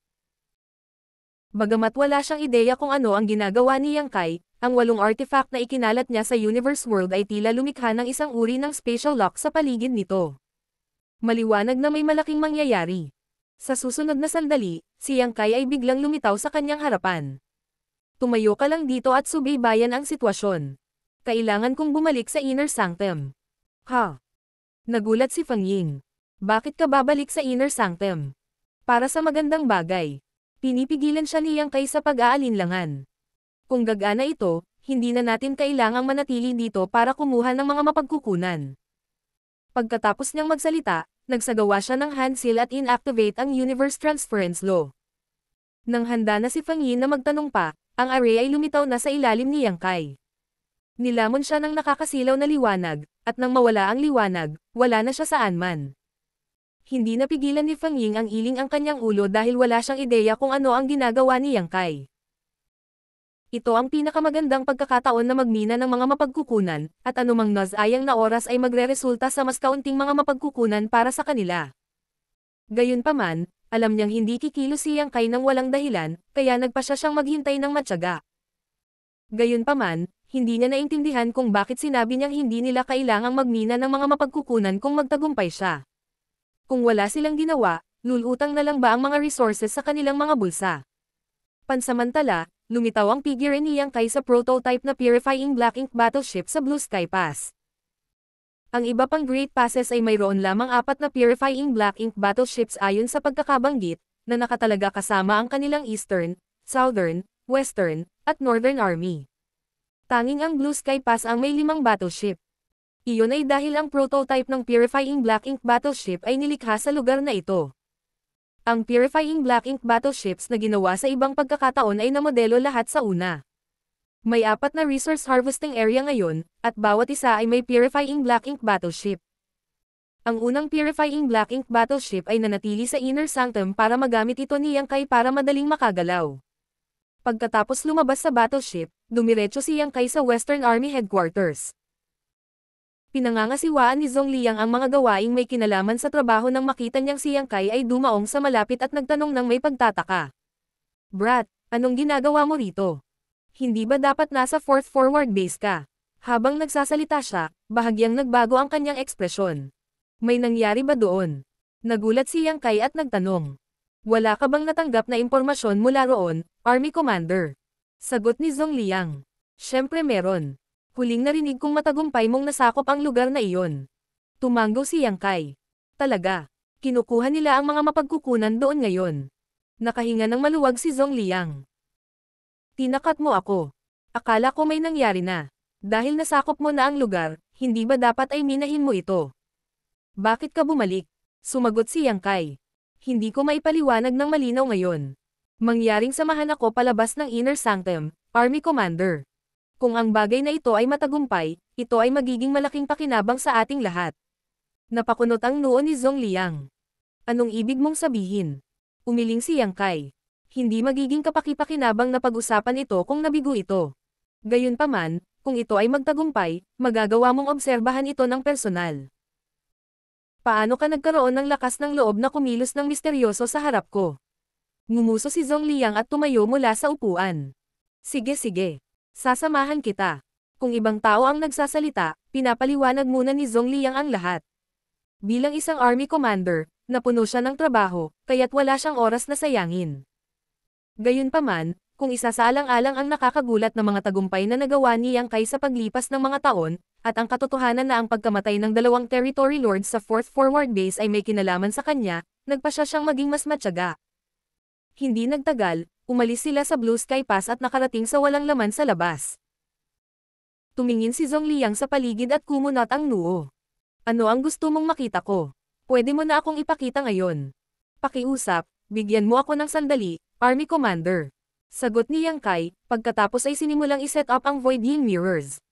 S1: Bagamat wala siyang ideya kung ano ang ginagawa ni Yang Kai, ang 8 artifact na ikinalat niya sa universe world ay tila lumikha ng isang uri ng spatial lock sa paligid nito. Maliwanag na may malaking mangyayari. Sa susunod na sandali, si Yang Kai ay biglang lumitaw sa kanyang harapan. Tumayo ka lang dito at subaybayan ang sitwasyon. Kailangan kong bumalik sa Inner Sanctum. Ha? Nagulat si Feng Ying. Bakit ka babalik sa Inner Sanctum? Para sa magandang bagay. Pinipigilan siya ni Yang Kai sa pag-aalinlangan. Kung gagana ito, hindi na natin kailangang manatili dito para kumuha ng mga mapagkukunan. Pagkatapos niyang magsalita, nagsagawa siya ng hand seal at inactivate ang Universe Transference Law. Nang handa na si Feng Ying na magtanong pa, ang array ay lumitaw na sa ilalim ni Yang Kai. Nilamon siya ng nakakasilaw na liwanag, at nang mawala ang liwanag, wala na siya saan man. Hindi napigilan ni Feng Ying ang iling ang kanyang ulo dahil wala siyang ideya kung ano ang ginagawa ni Yang Kai. Ito ang pinakamagandang pagkakataon na magmina ng mga mapagkukunan, at anumang nasayang na oras ay magreresulta sa mas kaunting mga mapagkukunan para sa kanila. Gayunpaman, alam niyang hindi kikilos si Yang Kai nang walang dahilan, kaya nagpasya siyang maghintay ng matyaga. Gayunpaman, hindi niya naintindihan kung bakit sinabi niyang hindi nila kailangang magmina ng mga mapagkukunan kung magtagumpay siya. Kung wala silang ginawa, lulutang na lang ba ang mga resources sa kanilang mga bulsa? Pansamantala, lumitaw ang figure ni Yang Kai sa prototype na Purifying Black Ink Battleship sa Blue Sky Pass. Ang iba pang Great Passes ay mayroon lamang 4 na Purifying Black Ink Battleships ayon sa pagkakabanggit, na nakatalaga kasama ang kanilang Eastern, Southern, Western, at Northern Army. Tanging ang Blue Sky Pass ang may 5 battleship. Iyon ay dahil ang prototype ng Purifying Black Ink Battleship ay nilikha sa lugar na ito. Ang Purifying Black Ink Battleships na ginawa sa ibang pagkakataon ay namodelo lahat sa una. May 4 na resource harvesting area ngayon, at bawat isa ay may Purifying Black Ink battleship. Ang unang Purifying Black Ink battleship ay nanatili sa Inner Sanctum para magamit ito ni Yang Kai para madaling makagalaw. Pagkatapos lumabas sa battleship, dumiretso si Yang Kai sa Western Army Headquarters. Pinangangasiwaan ni Zhong Liang ang mga gawaing may kinalaman sa trabaho nang makita niyang si Yang Kai ay dumaong sa malapit at nagtanong ng may pagtataka. "Brat, anong ginagawa mo rito? Hindi ba dapat nasa 4th forward base ka?" Habang nagsasalita siya, bahagyang nagbago ang kanyang ekspresyon. "May nangyari ba doon?" Nagulat si Yang Kai at nagtanong. "Wala ka bang natanggap na impormasyon mula roon, Army Commander?" Sagot ni Zhong Liang. "Siyempre meron. Huling narinig kong matagumpay mong nasakop ang lugar na iyon." Tumango si Yang Kai. "Talaga? Kinukuha nila ang mga mapagkukunan doon ngayon." Nakahinga ng maluwag si Zhong Liang. "Tinakat mo ako. Akala ko may nangyari na. Dahil nasakop mo na ang lugar, hindi ba dapat ay minahin mo ito?" "Bakit ka bumalik?" Sumagot si Yang Kai. "Hindi ko maipaliwanag ng malinaw ngayon. Mangyaring samahan ako palabas ng Inner Sanctum, Army Commander. Kung ang bagay na ito ay matagumpay, ito ay magiging malaking pakinabang sa ating lahat." Napakunot ang noo ni Zhong Liang. "Anong ibig mong sabihin?" Umiling si Yang Kai. "Hindi magiging kapaki-pakinabang na pag-usapan ito kung nabigo ito. Gayunpaman, kung ito ay magtagumpay, magagawa mong obserbahan ito ng personal." "Paano ka nagkaroon ng lakas ng loob na kumilos ng misteryoso sa harap ko?" Ngumuso si Zhong Liang at tumayo mula sa upuan. Sige. Sasamahan kita." Kung ibang tao ang nagsasalita, pinapaliwanag muna ni Zhong Liang ang lahat. Bilang isang army commander, napuno siya ng trabaho, kaya't wala siyang oras na sayangin. Gayunpaman, kung isasaalang-alang ang nakakagulat na mga tagumpay na nagawa ni Yang Kai sa paglipas ng mga taon, at ang katotohanan na ang pagkamatay ng 2 territory lords sa 4th forward base ay may kinalaman sa kanya, nagpasya siyang maging mas matyaga. Hindi nagtagal, umalis sila sa Blue Sky Pass at nakarating sa walang laman sa labas. Tumingin si Zhong Liang sa paligid at kumunat ang noo. "Ano ang gusto mong makita ko? Pwede mo na akong ipakita ngayon." "Pakiusap, bigyan mo ako ng sandali, Army Commander." Sagot ni Yang Kai, pagkatapos ay sinimulang iset up ang Void Yin Mirrors.